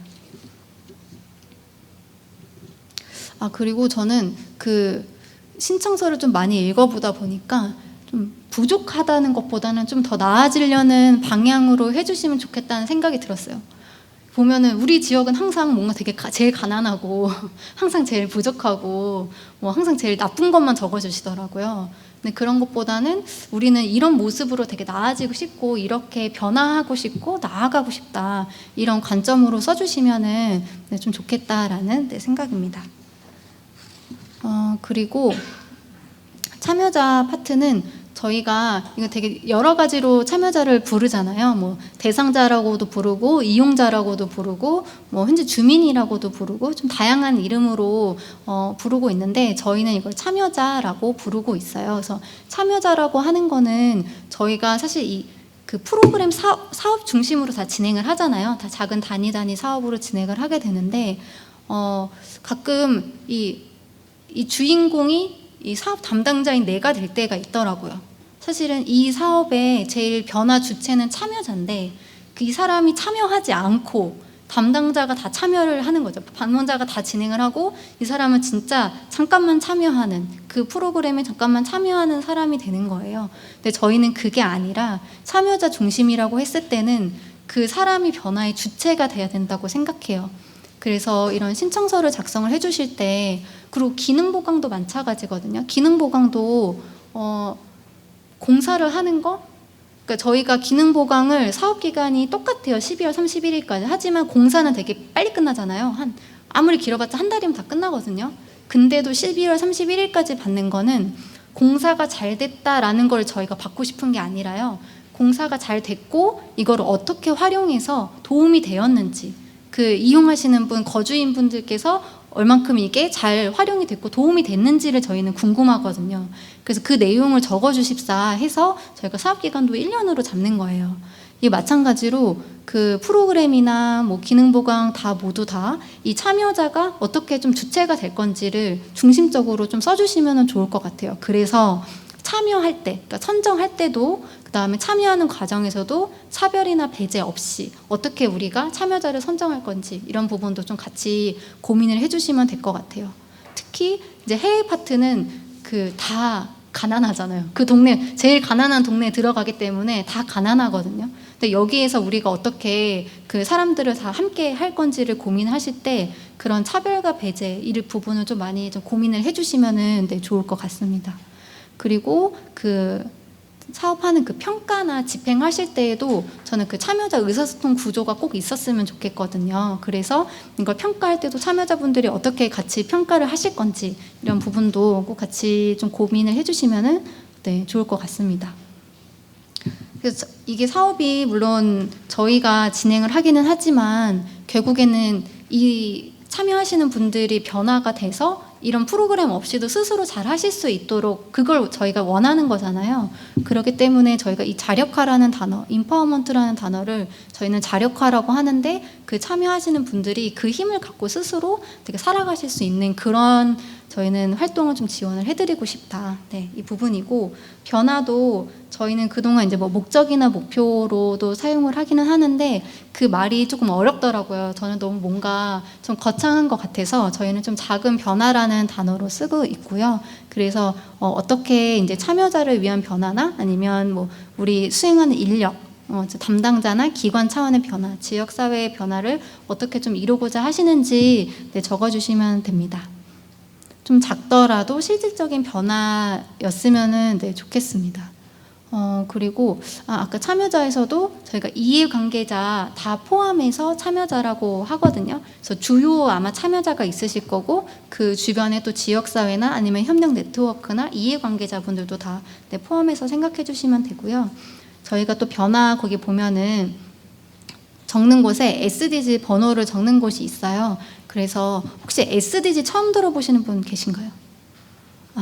그리고 저는 그 신청서를 좀 많이 읽어보다 보니까 좀 부족하다는 것보다는 좀 더 나아지려는 방향으로 해주시면 좋겠다는 생각이 들었어요. 보면은 우리 지역은 항상 뭔가 되게 제일 가난하고 항상 제일 부족하고 뭐 항상 제일 나쁜 것만 적어주시더라고요. 근데 그런 것보다는 우리는 이런 모습으로 되게 나아지고 싶고 이렇게 변화하고 싶고 나아가고 싶다, 이런 관점으로 써주시면은 좀 좋겠다라는 생각입니다. 그리고 참여자 파트는 저희가 이거 되게 여러 가지로 참여자를 부르잖아요. 뭐 대상자라고도 부르고 이용자라고도 부르고 뭐 현재 주민이라고도 부르고 좀 다양한 이름으로 부르고 있는데 저희는 이걸 참여자라고 부르고 있어요. 그래서 참여자라고 하는 거는 저희가 사실 그 프로그램 사업 중심으로 다 진행을 하잖아요. 다 작은 단위 사업으로 진행을 하게 되는데 가끔 이 주인공이 이 사업 담당자인 내가 될 때가 있더라고요. 사실은 이 사업의 제일 변화 주체는 참여자인데 이 사람이 참여하지 않고 담당자가 다 참여를 하는 거죠. 담당자가 다 진행을 하고 이 사람은 진짜 잠깐만 참여하는, 그 프로그램에 잠깐만 참여하는 사람이 되는 거예요. 근데 저희는 그게 아니라 참여자 중심이라고 했을 때는 그 사람이 변화의 주체가 돼야 된다고 생각해요. 그래서 이런 신청서를 작성을 해주실 때, 그리고 기능 보강도 마찬가지거든요. 기능 보강도 공사를 하는 거, 그러니까 저희가 기능 보강을 사업 기간이 똑같아요. 12월 31일까지. 하지만 공사는 되게 빨리 끝나잖아요. 아무리 길어봤자 한 달이면 다 끝나거든요. 근데도 12월 31일까지 받는 거는 공사가 잘 됐다라는 걸 저희가 받고 싶은 게 아니라요. 공사가 잘 됐고 이걸 어떻게 활용해서 도움이 되었는지, 그 이용하시는 분, 거주인 분들께서 얼만큼 이게 잘 활용이 됐고 도움이 됐는지를 저희는 궁금하거든요. 그래서 그 내용을 적어주십사 해서 저희가 사업기간도 1년으로 잡는 거예요. 이게 마찬가지로 그 프로그램이나 뭐 기능보강 다 모두 다 이 참여자가 어떻게 좀 주체가 될 건지를 중심적으로 좀 써주시면 좋을 것 같아요. 그래서 참여할 때, 그러니까 선정할 때도, 그 다음에 참여하는 과정에서도 차별이나 배제 없이 어떻게 우리가 참여자를 선정할 건지 이런 부분도 좀 같이 고민을 해주시면 될 것 같아요. 특히 이제 해외 파트는 다 가난하잖아요. 그 동네, 제일 가난한 동네에 들어가기 때문에 다 가난하거든요. 근데 여기에서 우리가 어떻게 그 사람들을 다 함께 할 건지를 고민하실 때 그런 차별과 배제 이 부분을 좀 많이 좀 고민을 해주시면은 좋을 것 같습니다. 그리고 그 사업하는 그 평가나 집행하실 때에도 저는 그 참여자 의사소통 구조가 꼭 있었으면 좋겠거든요. 그래서 이걸 평가할 때도 참여자분들이 어떻게 같이 평가를 하실 건지 이런 부분도 꼭 같이 좀 고민을 해주시면은 좋을 것 같습니다. 그래서 이게 사업이 물론 저희가 진행을 하기는 하지만 결국에는 이 참여하시는 분들이 변화가 돼서 이런 프로그램 없이도 스스로 잘 하실 수 있도록 그걸 저희가 원하는 거잖아요. 그렇기 때문에 저희가 이 자력화라는 단어, 인파워먼트라는 단어를 저희는 자력화라고 하는데 그 참여하시는 분들이 그 힘을 갖고 스스로 되게 살아가실 수 있는 그런 저희는 활동을 좀 지원을 해드리고 싶다. 이 부분이고, 변화도 저희는 그동안 이제 뭐 목적이나 목표로도 사용을 하기는 하는데 그 말이 조금 어렵더라고요. 저는 너무 뭔가 좀 거창한 것 같아서 저희는 좀 작은 변화라는 단어로 쓰고 있고요. 그래서 어떻게 이제 참여자를 위한 변화나 아니면 뭐 우리 수행하는 인력, 담당자나 기관 차원의 변화, 지역사회의 변화를 어떻게 좀 이루고자 하시는지 적어주시면 됩니다. 좀 작더라도 실질적인 변화였으면 좋겠습니다. 그리고 아까 참여자에서도 저희가 이해관계자 다 포함해서 참여자라고 하거든요. 그래서 주요 아마 참여자가 있으실 거고 그 주변에 또 지역사회나 아니면 협력 네트워크나 이해관계자분들도 다 포함해서 생각해 주시면 되고요. 저희가 또 변화 거기 보면은 적는 곳에 SDG 번호를 적는 곳이 있어요. 그래서 혹시 SDG 처음 들어보시는 분 계신가요?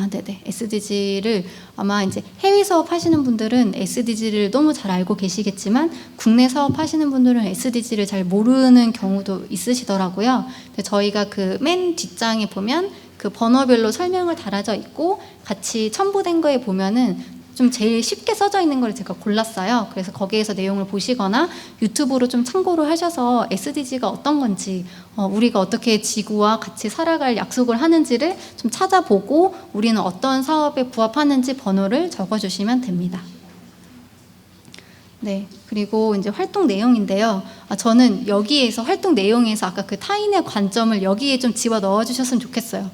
네네. SDG를 아마 이제 해외 사업 하시는 분들은 SDG를 너무 잘 알고 계시겠지만 국내 사업 하시는 분들은 SDG를 잘 모르는 경우도 있으시더라고요. 근데 저희가 그 맨 뒷장에 보면 그 번호별로 설명을 달아져 있고 같이 첨부된 거에 보면은 좀 제일 쉽게 써져 있는 걸 제가 골랐어요. 그래서 거기에서 내용을 보시거나 유튜브로 좀 참고를 하셔서 SDG가 어떤 건지, 우리가 어떻게 지구와 같이 살아갈 약속을 하는지를 좀 찾아보고 우리는 어떤 사업에 부합하는지 번호를 적어주시면 됩니다. 네, 그리고 이제 활동 내용인데요. 저는 여기에서 활동 내용에서 아까 그 타인의 관점을 여기에 좀 집어 넣어 주셨으면 좋겠어요.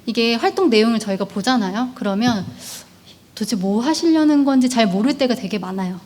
이게 활동 내용을 저희가 보잖아요. 그러면 도대체 뭐 하시려는 건지 잘 모를 때가 되게 많아요.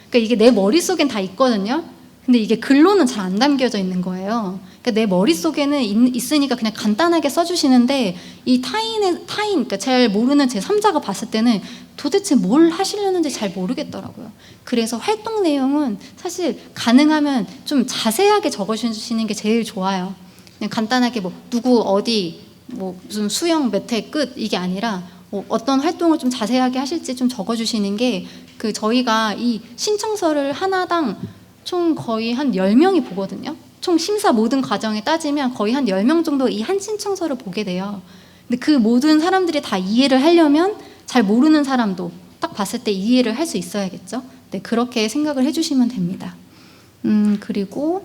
그러니까 이게 내 머릿속엔 다 있거든요. 근데 이게 글로는 잘 안 담겨져 있는 거예요. 그러니까 내 머릿속에는 있으니까 그냥 간단하게 써주시는데 이 타인, 그러니까 잘 모르는 제3자가 봤을 때는 도대체 뭘 하시려는지 잘 모르겠더라고요. 그래서 활동 내용은 사실 가능하면 좀 자세하게 적어주시는 게 제일 좋아요. 그냥 간단하게 뭐 누구 어디 뭐 무슨 수영 몇 회 끝 이게 아니라 어떤 활동을 좀 자세하게 하실지 좀 적어주시는 게 그 저희가 이 신청서를 하나당 총 거의 한 10명이 보거든요. 총 심사 모든 과정에 따지면 거의 한 10명 정도 이 한 신청서를 보게 돼요. 근데 그 모든 사람들이 다 이해를 하려면 잘 모르는 사람도 딱 봤을 때 이해를 할 수 있어야겠죠. 네, 그렇게 생각을 해주시면 됩니다. 그리고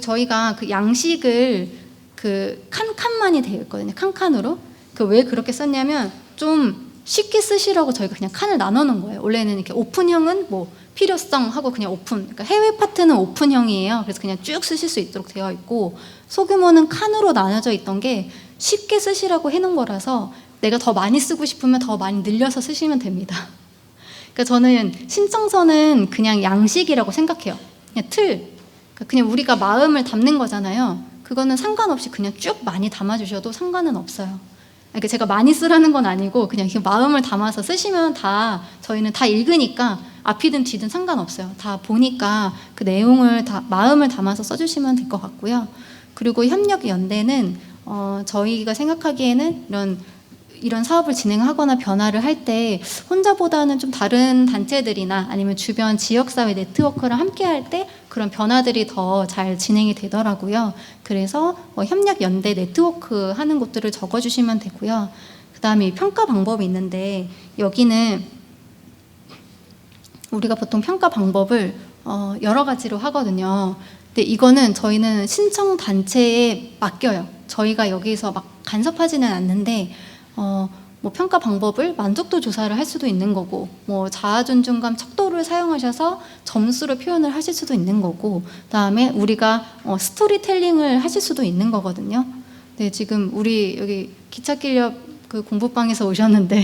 저희가 그 양식을 그 칸칸만이 되어 있거든요. 칸칸으로. 그 왜 그렇게 썼냐면 좀 쉽게 쓰시라고 저희가 그냥 칸을 나눠 놓은 거예요. 원래는 이렇게 오픈형은 뭐 필요성 하고 그냥 오픈. 그러니까 해외 파트는 오픈형이에요. 그래서 그냥 쭉 쓰실 수 있도록 되어 있고 소규모는 칸으로 나눠져 있던 게 쉽게 쓰시라고 해놓은 거라서 내가 더 많이 쓰고 싶으면 더 많이 늘려서 쓰시면 됩니다. 그러니까 저는 신청서는 그냥 양식이라고 생각해요. 그냥 틀. 그냥 우리가 마음을 담는 거잖아요. 그거는 상관없이 그냥 쭉 많이 담아주셔도 상관은 없어요. 그러니까 제가 많이 쓰라는 건 아니고 그냥 마음을 담아서 쓰시면 다 저희는 다 읽으니까 앞이든 뒤든 상관없어요. 다 보니까 그 내용을 다 마음을 담아서 써주시면 될 것 같고요. 그리고 협력연대는 저희가 생각하기에는 이런 사업을 진행하거나 변화를 할 때 혼자보다는 좀 다른 단체들이나 아니면 주변 지역사회 네트워크를 함께 할 때 그런 변화들이 더 잘 진행이 되더라고요. 그래서 협력연대 네트워크 하는 곳들을 적어주시면 되고요. 그 다음에 평가 방법이 있는데 여기는 우리가 보통 평가 방법을 여러 가지로 하거든요. 근데 이거는 저희는 신청 단체에 맡겨요. 저희가 여기서 막 간섭하지는 않는데 뭐 평가 방법을 만족도 조사를 할 수도 있는 거고 뭐 자아 존중감 척도를 사용하셔서 점수를 표현을 하실 수도 있는 거고 그다음에 우리가 스토리텔링을 하실 수도 있는 거거든요. 네, 지금 우리 여기 기찻길옆 그 공부방에서 오셨는데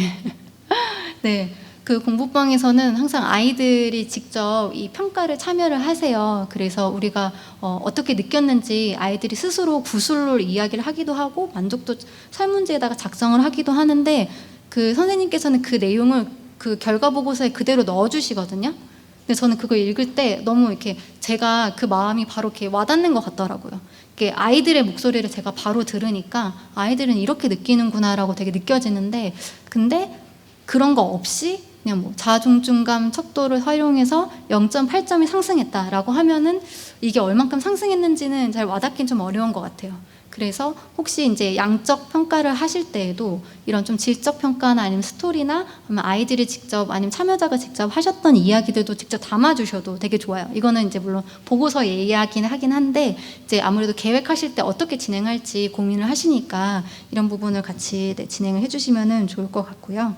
네. 그 공부방에서는 항상 아이들이 직접 이 평가를 참여를 하세요. 그래서 우리가 어떻게 느꼈는지 아이들이 스스로 구술로 이야기를 하기도 하고 만족도 설문지에다가 작성을 하기도 하는데 그 선생님께서는 그 내용을 그 결과 보고서에 그대로 넣어주시거든요. 근데 저는 그거 읽을 때 너무 이렇게 제가 그 마음이 바로 이렇게 와닿는 것 같더라고요. 이게 아이들의 목소리를 제가 바로 들으니까 아이들은 이렇게 느끼는구나라고 되게 느껴지는데 근데 그런 거 없이 그냥 뭐 자존중감 척도를 활용해서 0.8점이 상승했다라고 하면은 이게 얼만큼 상승했는지는 잘 와닿긴 좀 어려운 것 같아요. 그래서 혹시 이제 양적 평가를 하실 때에도 이런 좀 질적 평가나 아니면 스토리나 아니면 아이들이 직접 아니면 참여자가 직접 하셨던 이야기들도 직접 담아주셔도 되게 좋아요. 이거는 이제 물론 보고서 이야기는 하긴 한데 이제 아무래도 계획하실 때 어떻게 진행할지 고민을 하시니까 이런 부분을 같이 진행을 해주시면은 좋을 것 같고요.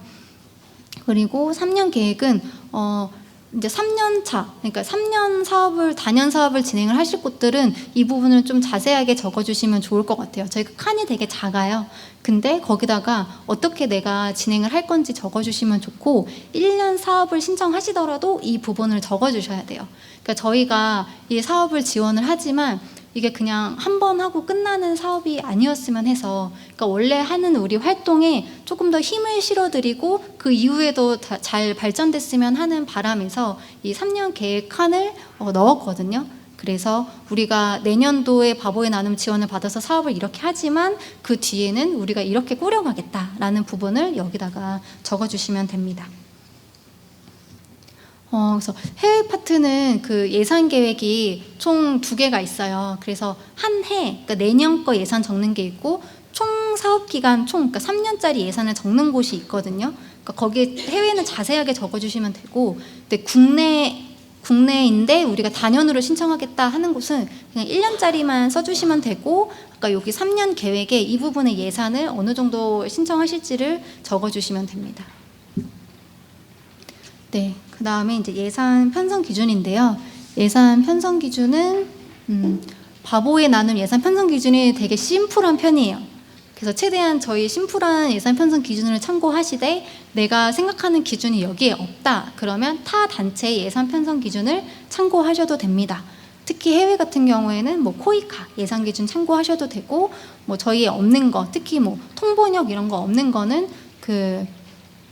그리고 3년 계획은 이제 3년 차, 그러니까 3년 사업을 단연 사업을 진행을 하실 곳들은 이 부분을 좀 자세하게 적어주시면 좋을 것 같아요. 저희가 칸이 되게 작아요. 근데 거기다가 어떻게 내가 진행을 할 건지 적어주시면 좋고 1년 사업을 신청하시더라도 이 부분을 적어주셔야 돼요. 그러니까 저희가 이 사업을 지원을 하지만 이게 그냥 한 번 하고 끝나는 사업이 아니었으면 해서 그러니까 원래 하는 우리 활동에 조금 더 힘을 실어드리고 그 이후에도 잘 발전됐으면 하는 바람에서 이 3년 계획 칸을 넣었거든요. 그래서 우리가 내년도에 바보의 나눔 지원을 받아서 사업을 이렇게 하지만 그 뒤에는 우리가 이렇게 꾸려가겠다라는 부분을 여기다가 적어주시면 됩니다. 그래서 해외 파트는 그 예산 계획이 총 2개가 있어요. 그래서 한 해, 그러니까 내년 거 예산 적는 게 있고 총 사업 기간 그러니까 3년짜리 예산을 적는 곳이 있거든요. 그러니까 거기에 해외는 자세하게 적어주시면 되고, 근데 국내인데 우리가 단연으로 신청하겠다 하는 곳은 그냥 1년짜리만 써주시면 되고, 아까 여기 3년 계획에 이 부분의 예산을 어느 정도 신청하실지를 적어주시면 됩니다. 네, 그 다음에 이제 예산 편성 기준인데요. 예산 편성 기준은 바보의 나눔 예산 편성 기준이 되게 심플한 편이에요. 그래서 최대한 저희 심플한 예산 편성 기준을 참고하시되, 내가 생각하는 기준이 여기에 없다 그러면 타 단체의 예산 편성 기준을 참고하셔도 됩니다. 특히 해외 같은 경우에는 뭐 코이카 예산 기준 참고하셔도 되고, 뭐 저희에 없는 거, 특히 뭐 통번역 이런 거 없는 거는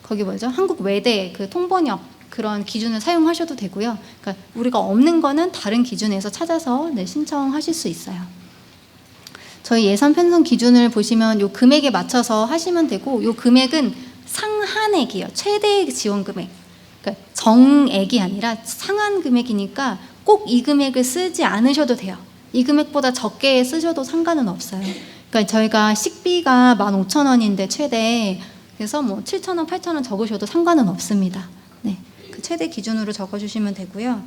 거기 뭐죠? 한국 외대 그 통번역 그런 기준을 사용하셔도 되고요. 그러니까 우리가 없는 거는 다른 기준에서 찾아서 신청하실 수 있어요. 저희 예산 편성 기준을 보시면 요 금액에 맞춰서 하시면 되고, 요 금액은 상한액이에요. 최대 지원 금액. 그러니까 정액이 아니라 상한 금액이니까 꼭 이 금액을 쓰지 않으셔도 돼요. 이 금액보다 적게 쓰셔도 상관은 없어요. 그러니까 저희가 식비가 15,000원인데 최대, 그래서 뭐 7,000원, 8,000원 적으셔도 상관은 없습니다. 네, 그 최대 기준으로 적어주시면 되고요.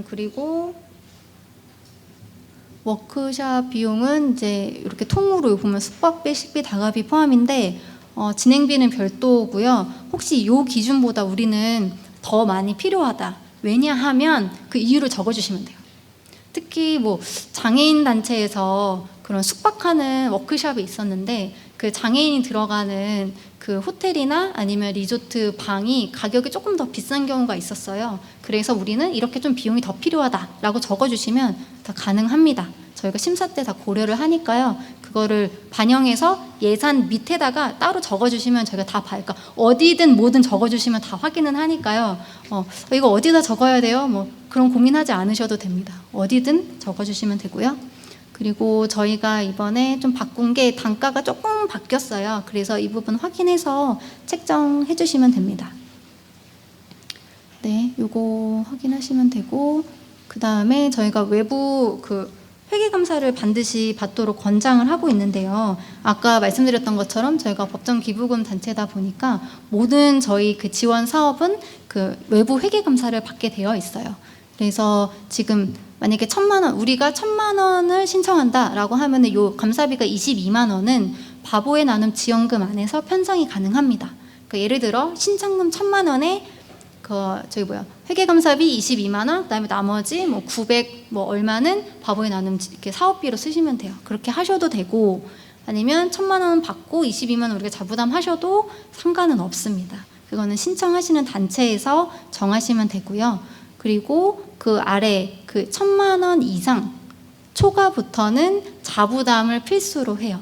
그리고 워크샵 비용은 이제 이렇게 통으로 보면 숙박비, 식비, 다가비 포함인데 진행비는 별도고요. 혹시 이 기준보다 우리는 더 많이 필요하다, 왜냐하면 그 이유를 적어주시면 돼요. 특히 뭐 장애인 단체에서 그런 숙박하는 워크숍이 있었는데, 그 장애인이 들어가는 그 호텔이나 아니면 리조트 방이 가격이 조금 더 비싼 경우가 있었어요. 그래서 우리는 이렇게 좀 비용이 더 필요하다라고 적어주시면 다 가능합니다. 저희가 심사 때 다 고려를 하니까요. 그거를 반영해서 예산 밑에다가 따로 적어주시면 저희가 다 봐요. 그러니까 어디든 뭐든 적어주시면 다 확인은 하니까요. 이거 어디다 적어야 돼요? 뭐 그런 고민하지 않으셔도 됩니다. 어디든 적어주시면 되고요. 그리고 저희가 이번에 좀 바꾼 게 단가가 조금 바뀌었어요. 그래서 이 부분 확인해서 책정해 주시면 됩니다. 네, 요거 확인하시면 되고, 그 다음에 저희가 외부 회계감사를 반드시 받도록 권장을 하고 있는데요. 아까 말씀드렸던 것처럼 저희가 법정 기부금 단체다 보니까 모든 저희 그 지원 사업은 그 외부 회계감사를 받게 되어 있어요. 그래서 지금 만약에 1,000만 원, 우리가 1,000만 원을 신청한다라고 하면은 요 감사비가 22만 원은 바보의 나눔 지원금 안에서 편성이 가능합니다. 그러니까 예를 들어 신청금 1,000만 원에 회계감사비 22만 원, 그다음에 나머지 뭐 900 뭐 얼마는 바보의 나눔 이렇게 사업비로 쓰시면 돼요. 그렇게 하셔도 되고, 아니면 1,000만 원 받고 22만 원 우리가 자부담하셔도 상관은 없습니다. 그거는 신청하시는 단체에서 정하시면 되고요. 그리고 그 아래 그 1,000만 원 이상 초과부터는 자부담을 필수로 해요.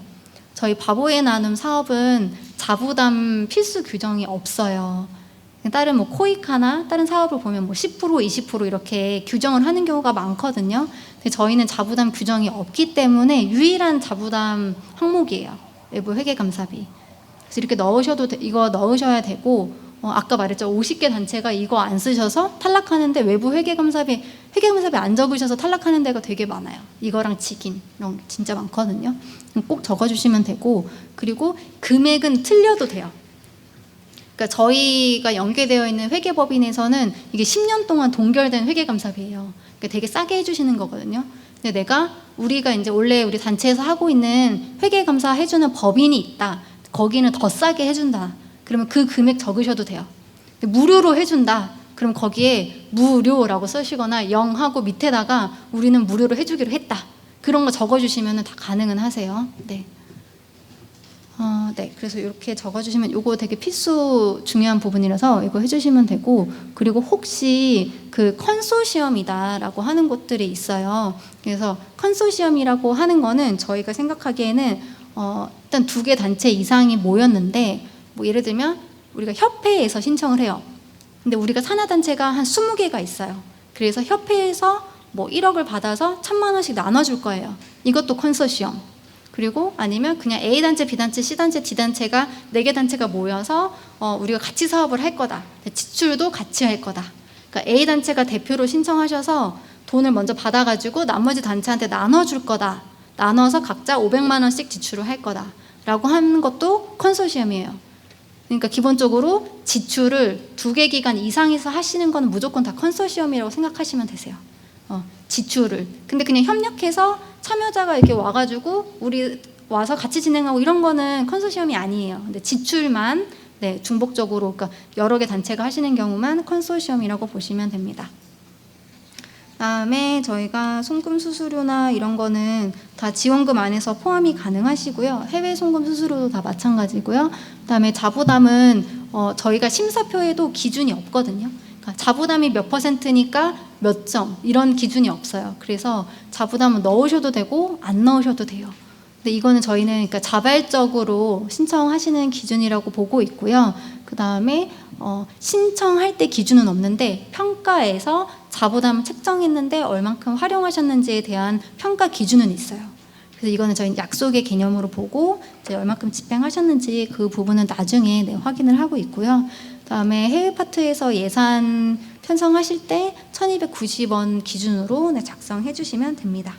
저희 바보의 나눔 사업은 자부담 필수 규정이 없어요. 다른 뭐 코이카나 다른 사업을 보면 뭐 10%, 20% 이렇게 규정을 하는 경우가 많거든요. 근데 저희는 자부담 규정이 없기 때문에 유일한 자부담 항목이에요. 외부 회계감사비. 그래서 이렇게 이거 넣으셔야 되고, 아까 말했죠. 50개 단체가 이거 안 쓰셔서 탈락하는데 외부 회계감사비 안 적으셔서 탈락하는 데가 되게 많아요. 이거랑 직인 이런 게 진짜 많거든요. 꼭 적어주시면 되고, 그리고 금액은 틀려도 돼요. 그러니까 저희가 연계되어 있는 회계법인에서는 이게 10년 동안 동결된 회계감사비예요. 그러니까 되게 싸게 해주시는 거거든요. 근데 우리가 이제 원래 우리 단체에서 하고 있는 회계감사 해주는 법인이 있다. 거기는 더 싸게 해준다. 그러면 그 금액 적으셔도 돼요. 무료로 해준다. 그럼 거기에 무료라고 쓰시거나 0 하고 밑에다가 우리는 무료로 해주기로 했다. 그런 거 적어주시면 다 가능은 하세요. 네. 네, 그래서 이렇게 적어주시면 이거 되게 필수 중요한 부분이라서 이거 해주시면 되고, 그리고 혹시 그 컨소시엄이다라고 하는 곳들이 있어요. 그래서 컨소시엄이라고 하는 거는 저희가 생각하기에는 일단 2개 단체 이상이 모였는데, 뭐 예를 들면 우리가 협회에서 신청을 해요. 근데 우리가 산하단체가 한 20개가 있어요. 그래서 협회에서 뭐 1억을 받아서 1,000만 원씩 나눠줄 거예요. 이것도 컨소시엄. 그리고 아니면 그냥 A단체, B단체, C단체, D단체가 4개 단체가 모여서 우리가 같이 사업을 할 거다. 지출도 같이 할 거다. 그러니까 A단체가 대표로 신청하셔서 돈을 먼저 받아가지고 나머지 단체한테 나눠줄 거다. 나눠서 각자 500만 원씩 지출을 할 거다. 라고 하는 것도 컨소시엄이에요. 그러니까 기본적으로 지출을 2개 기간 이상에서 하시는 건 무조건 다 컨소시엄이라고 생각하시면 되세요. 지출을. 근데 그냥 협력해서 참여자가 이렇게 와가지고 우리 와서 같이 진행하고 이런 거는 컨소시엄이 아니에요. 근데 지출만 네, 중복적으로 그러니까 여러 개 단체가 하시는 경우만 컨소시엄이라고 보시면 됩니다. 그다음에 저희가 송금 수수료나 이런 거는 다 지원금 안에서 포함이 가능하시고요. 해외 송금 수수료도 다 마찬가지고요. 그다음에 자부담은 저희가 심사표에도 기준이 없거든요. 그러니까 자부담이 몇 %니까 몇 점 이런 기준이 없어요. 그래서 자부담은 넣으셔도 되고 안 넣으셔도 돼요. 근데 이거는 저희는 그러니까 자발적으로 신청하시는 기준이라고 보고 있고요. 그 다음에 신청할 때 기준은 없는데 평가에서 자부담을 책정했는데 얼만큼 활용하셨는지에 대한 평가 기준은 있어요. 그래서 이거는 저희 약속의 개념으로 보고 이제 얼만큼 집행하셨는지 그 부분은 나중에 네, 확인을 하고 있고요. 그다음에 해외 파트에서 예산 편성하실 때 1,290원 기준으로 네, 작성해 주시면 됩니다.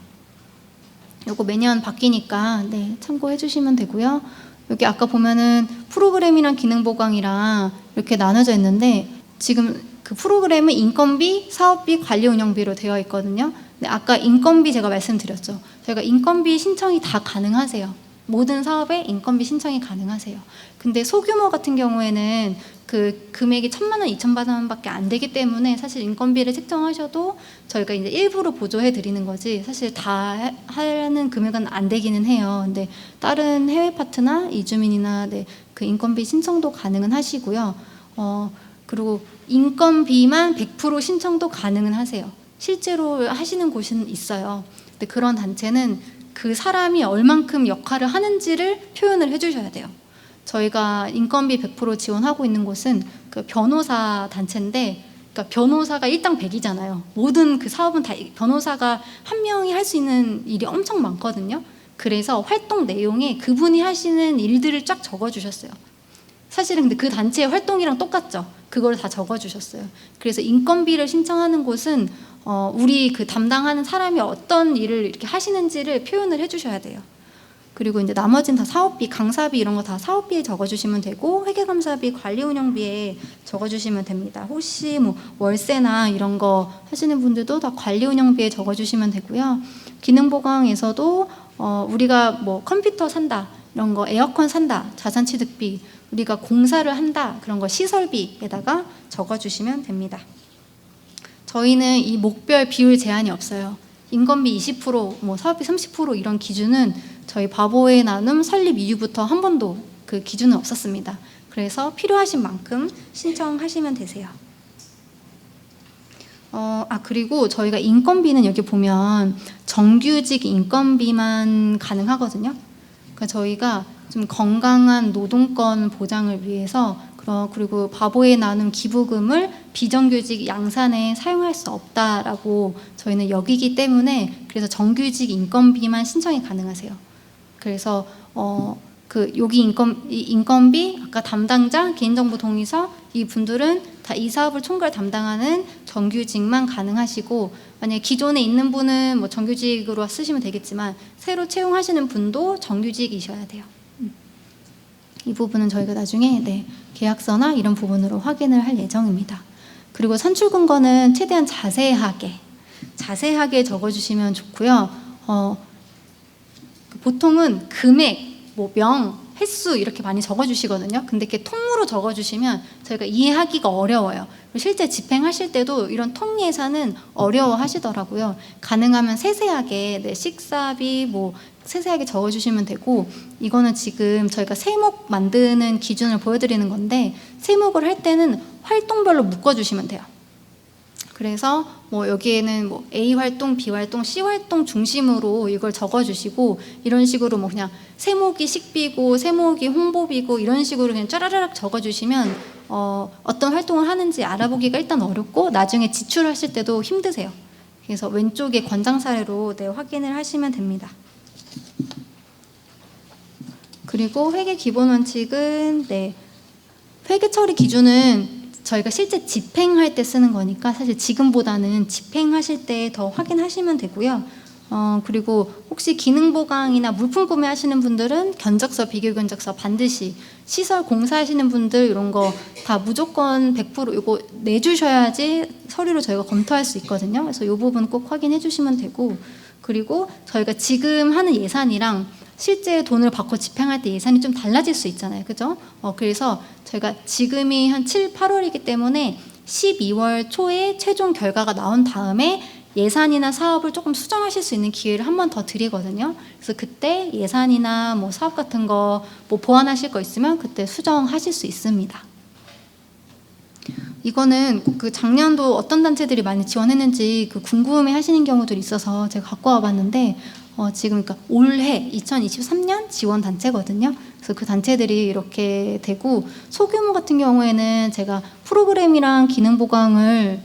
요거 매년 바뀌니까 네, 참고해 주시면 되고요. 여기 아까 보면은 프로그램이랑 기능 보강이랑 이렇게 나눠져 있는데 지금 그 프로그램은 인건비, 사업비, 관리 운영비로 되어 있거든요. 근데 아까 인건비 제가 말씀드렸죠. 저희가 인건비 신청이 다 가능하세요. 모든 사업에 인건비 신청이 가능하세요. 근데 소규모 같은 경우에는 그 금액이 1,000만 원, 2,000만 원밖에 안 되기 때문에 사실 인건비를 책정하셔도 저희가 이제 일부러 보조해 드리는 거지 사실 다 하는 금액은 안 되기는 해요. 근데 다른 해외 파트나 이주민이나 네, 그 인건비 신청도 가능은 하시고요. 그리고 인건비만 100% 신청도 가능은 하세요. 실제로 하시는 곳은 있어요. 근데 그런 단체는 그 사람이 얼만큼 역할을 하는지를 표현을 해주셔야 돼요. 저희가 인건비 100% 지원하고 있는 곳은 그 변호사 단체인데, 그러니까 변호사가 일당 100이잖아요. 모든 그 사업은 다 변호사가 한 명이 할 수 있는 일이 엄청 많거든요. 그래서 활동 내용에 그분이 하시는 일들을 쫙 적어주셨어요. 사실은 근데 그 단체의 활동이랑 똑같죠. 그걸 다 적어주셨어요. 그래서 인건비를 신청하는 곳은 우리 그 담당하는 사람이 어떤 일을 이렇게 하시는지를 표현을 해주셔야 돼요. 그리고 이제 나머지는 다 사업비, 강사비 이런 거 다 사업비에 적어주시면 되고 회계감사비, 관리운영비에 적어주시면 됩니다. 혹시 뭐 월세나 이런 거 하시는 분들도 다 관리운영비에 적어주시면 되고요. 기능보강에서도 우리가 뭐 컴퓨터 산다, 이런 거 에어컨 산다, 자산취득비, 우리가 공사를 한다, 그런 거 시설비에다가 적어주시면 됩니다. 저희는 이 목별 비율 제한이 없어요. 인건비 20%, 뭐 사업비 30% 이런 기준은 저희 바보의 나눔 설립 이후부터 한 번도 그 기준은 없었습니다. 그래서 필요하신 만큼 신청하시면 되세요. 그리고 저희가 인건비는 여기 보면 정규직 인건비만 가능하거든요. 그러니까 저희가 좀 건강한 노동권 보장을 위해서 그리고 바보의 나눔 기부금을 비정규직 양산에 사용할 수 없다라고 저희는 여기기 때문에 그래서 정규직 인건비만 신청이 가능하세요. 그래서 여기 인건비 아까 담당자 개인정보 동의서 이 분들은 다 이 사업을 총괄 담당하는 정규직만 가능하시고 만약에 기존에 있는 분은 뭐 정규직으로 쓰시면 되겠지만 새로 채용하시는 분도 정규직이셔야 돼요. 이 부분은 저희가 나중에 네, 계약서나 이런 부분으로 확인을 할 예정입니다. 그리고 산출근거는 최대한 자세하게 적어주시면 좋고요. 보통은 금액, 뭐 명, 횟수 이렇게 많이 적어주시거든요. 근데 이렇게 통으로 적어주시면 저희가 이해하기가 어려워요. 실제 집행하실 때도 이런 통 예산은 어려워하시더라고요. 가능하면 세세하게 네, 식사비 뭐 세세하게 적어주시면 되고 이거는 지금 저희가 세목 만드는 기준을 보여드리는 건데 세목을 할 때는 활동별로 묶어주시면 돼요. 그래서 뭐 여기에는 뭐 A 활동, B 활동, C 활동 중심으로 이걸 적어주시고 이런 식으로 뭐 그냥 세목이 식비고 세목이 홍보비고 이런 식으로 그냥 짜라락 적어주시면 어떤 활동을 하는지 알아보기가 일단 어렵고 나중에 지출하실 때도 힘드세요. 그래서 왼쪽에 권장 사례로 네, 확인을 하시면 됩니다. 그리고 회계 기본 원칙은 네, 회계 처리 기준은 저희가 실제 집행할 때 쓰는 거니까 사실 지금보다는 집행하실 때 더 확인하시면 되고요. 그리고 혹시 기능 보강이나 물품 구매하시는 분들은 견적서, 비교 견적서 반드시, 시설 공사하시는 분들 이런 거 다 무조건 100% 이거 내주셔야지 서류로 저희가 검토할 수 있거든요. 그래서 이 부분 꼭 확인해 주시면 되고, 그리고 저희가 지금 하는 예산이랑 실제 돈을 받고 집행할 때 예산이 좀 달라질 수 있잖아요. 그죠? 그래서 저희가 지금이 한 7, 8월이기 때문에 12월 초에 최종 결과가 나온 다음에 예산이나 사업을 조금 수정하실 수 있는 기회를 한 번 더 드리거든요. 그래서 그때 예산이나 뭐 사업 같은 거 뭐 보완하실 거 있으면 그때 수정하실 수 있습니다. 이거는 그 작년도 어떤 단체들이 많이 지원했는지 그 궁금해 하시는 경우들이 있어서 제가 갖고 와봤는데, 지금 그러니까 올해 2023년 지원 단체거든요. 그래서 그 단체들이 이렇게 되고, 소규모 같은 경우에는 제가 프로그램이랑 기능 보강을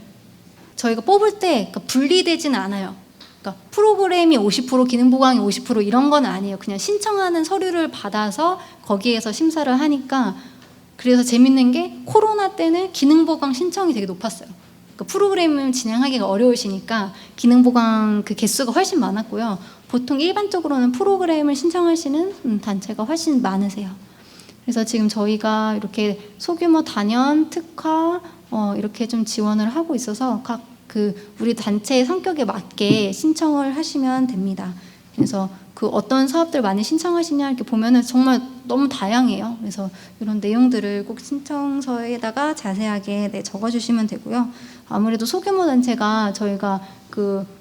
저희가 뽑을 때 그러니까 분리되지는 않아요. 그러니까 프로그램이 50%, 기능 보강이 50% 이런 건 아니에요. 그냥 신청하는 서류를 받아서 거기에서 심사를 하니까. 그래서 재밌는 게 코로나 때는 기능 보강 신청이 되게 높았어요. 그러니까 프로그램을 진행하기가 어려우시니까 기능 보강 그 개수가 훨씬 많았고요. 보통 일반적으로는 프로그램을 신청하시는 단체가 훨씬 많으세요. 그래서 지금 저희가 이렇게 소규모 단연, 특화 이렇게 좀 지원을 하고 있어서 각 우리 단체의 성격에 맞게 신청을 하시면 됩니다. 그래서 그 어떤 사업들 많이 신청하시냐 이렇게 보면은 정말 너무 다양해요. 그래서 이런 내용들을 꼭 신청서에다가 자세하게 적어주시면 되고요. 아무래도 소규모 단체가 저희가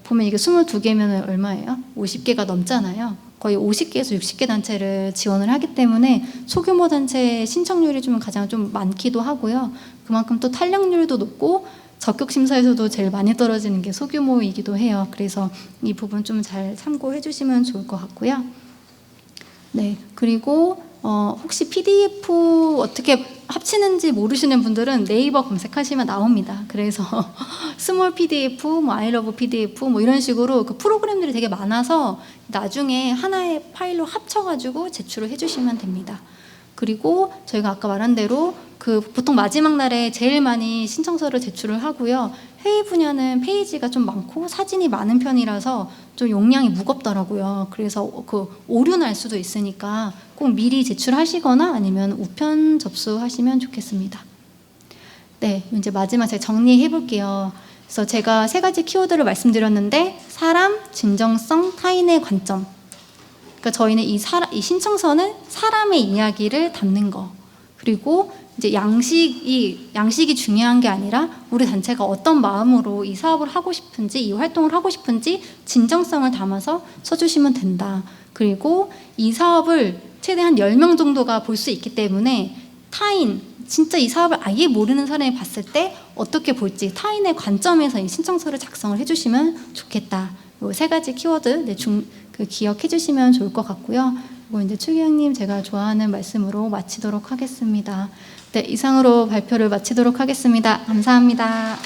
보면 이게 22개면 얼마예요? 50개가 넘잖아요. 거의 50개에서 60개 단체를 지원을 하기 때문에 소규모 단체 신청률이 좀 가장 좀 많기도 하고요. 그만큼 또 탄력률도 높고 적격 심사에서도 제일 많이 떨어지는 게 소규모이기도 해요. 그래서 이 부분 좀 잘 참고해 주시면 좋을 것 같고요. 네, 그리고 혹시 PDF 어떻게 합치는지 모르시는 분들은 네이버 검색하시면 나옵니다. 그래서 스몰 PDF, 뭐 아이러브 PDF 뭐 이런 식으로 그 프로그램들이 되게 많아서 나중에 하나의 파일로 합쳐가지고 제출을 해주시면 됩니다. 그리고 저희가 아까 말한 대로 보통 마지막 날에 제일 많이 신청서를 제출을 하고요. 회의 분야는 페이지가 좀 많고 사진이 많은 편이라서 좀 용량이 무겁더라고요. 그래서 오류 날 수도 있으니까 꼭 미리 제출하시거나 아니면 우편 접수하시면 좋겠습니다. 네, 이제 마지막 제가 정리해 볼게요. 그래서 제가 3가지 키워드를 말씀드렸는데, 사람, 진정성, 타인의 관점. 그러니까 저희는 이 신청서는 사람의 이야기를 담는 거, 그리고 이제 양식이 중요한 게 아니라 우리 단체가 어떤 마음으로 이 사업을 하고 싶은지, 이 활동을 하고 싶은지 진정성을 담아서 써주시면 된다. 그리고 이 사업을 최대한 10명 정도가 볼 수 있기 때문에 타인, 진짜 이 사업을 아예 모르는 사람이 봤을 때 어떻게 볼지 타인의 관점에서 이 신청서를 작성을 해주시면 좋겠다. 이 3가지 키워드 기억해 주시면 좋을 것 같고요. 그리고 이제 추기경님 제가 좋아하는 말씀으로 마치도록 하겠습니다. 네, 이상으로 발표를 마치도록 하겠습니다. 감사합니다.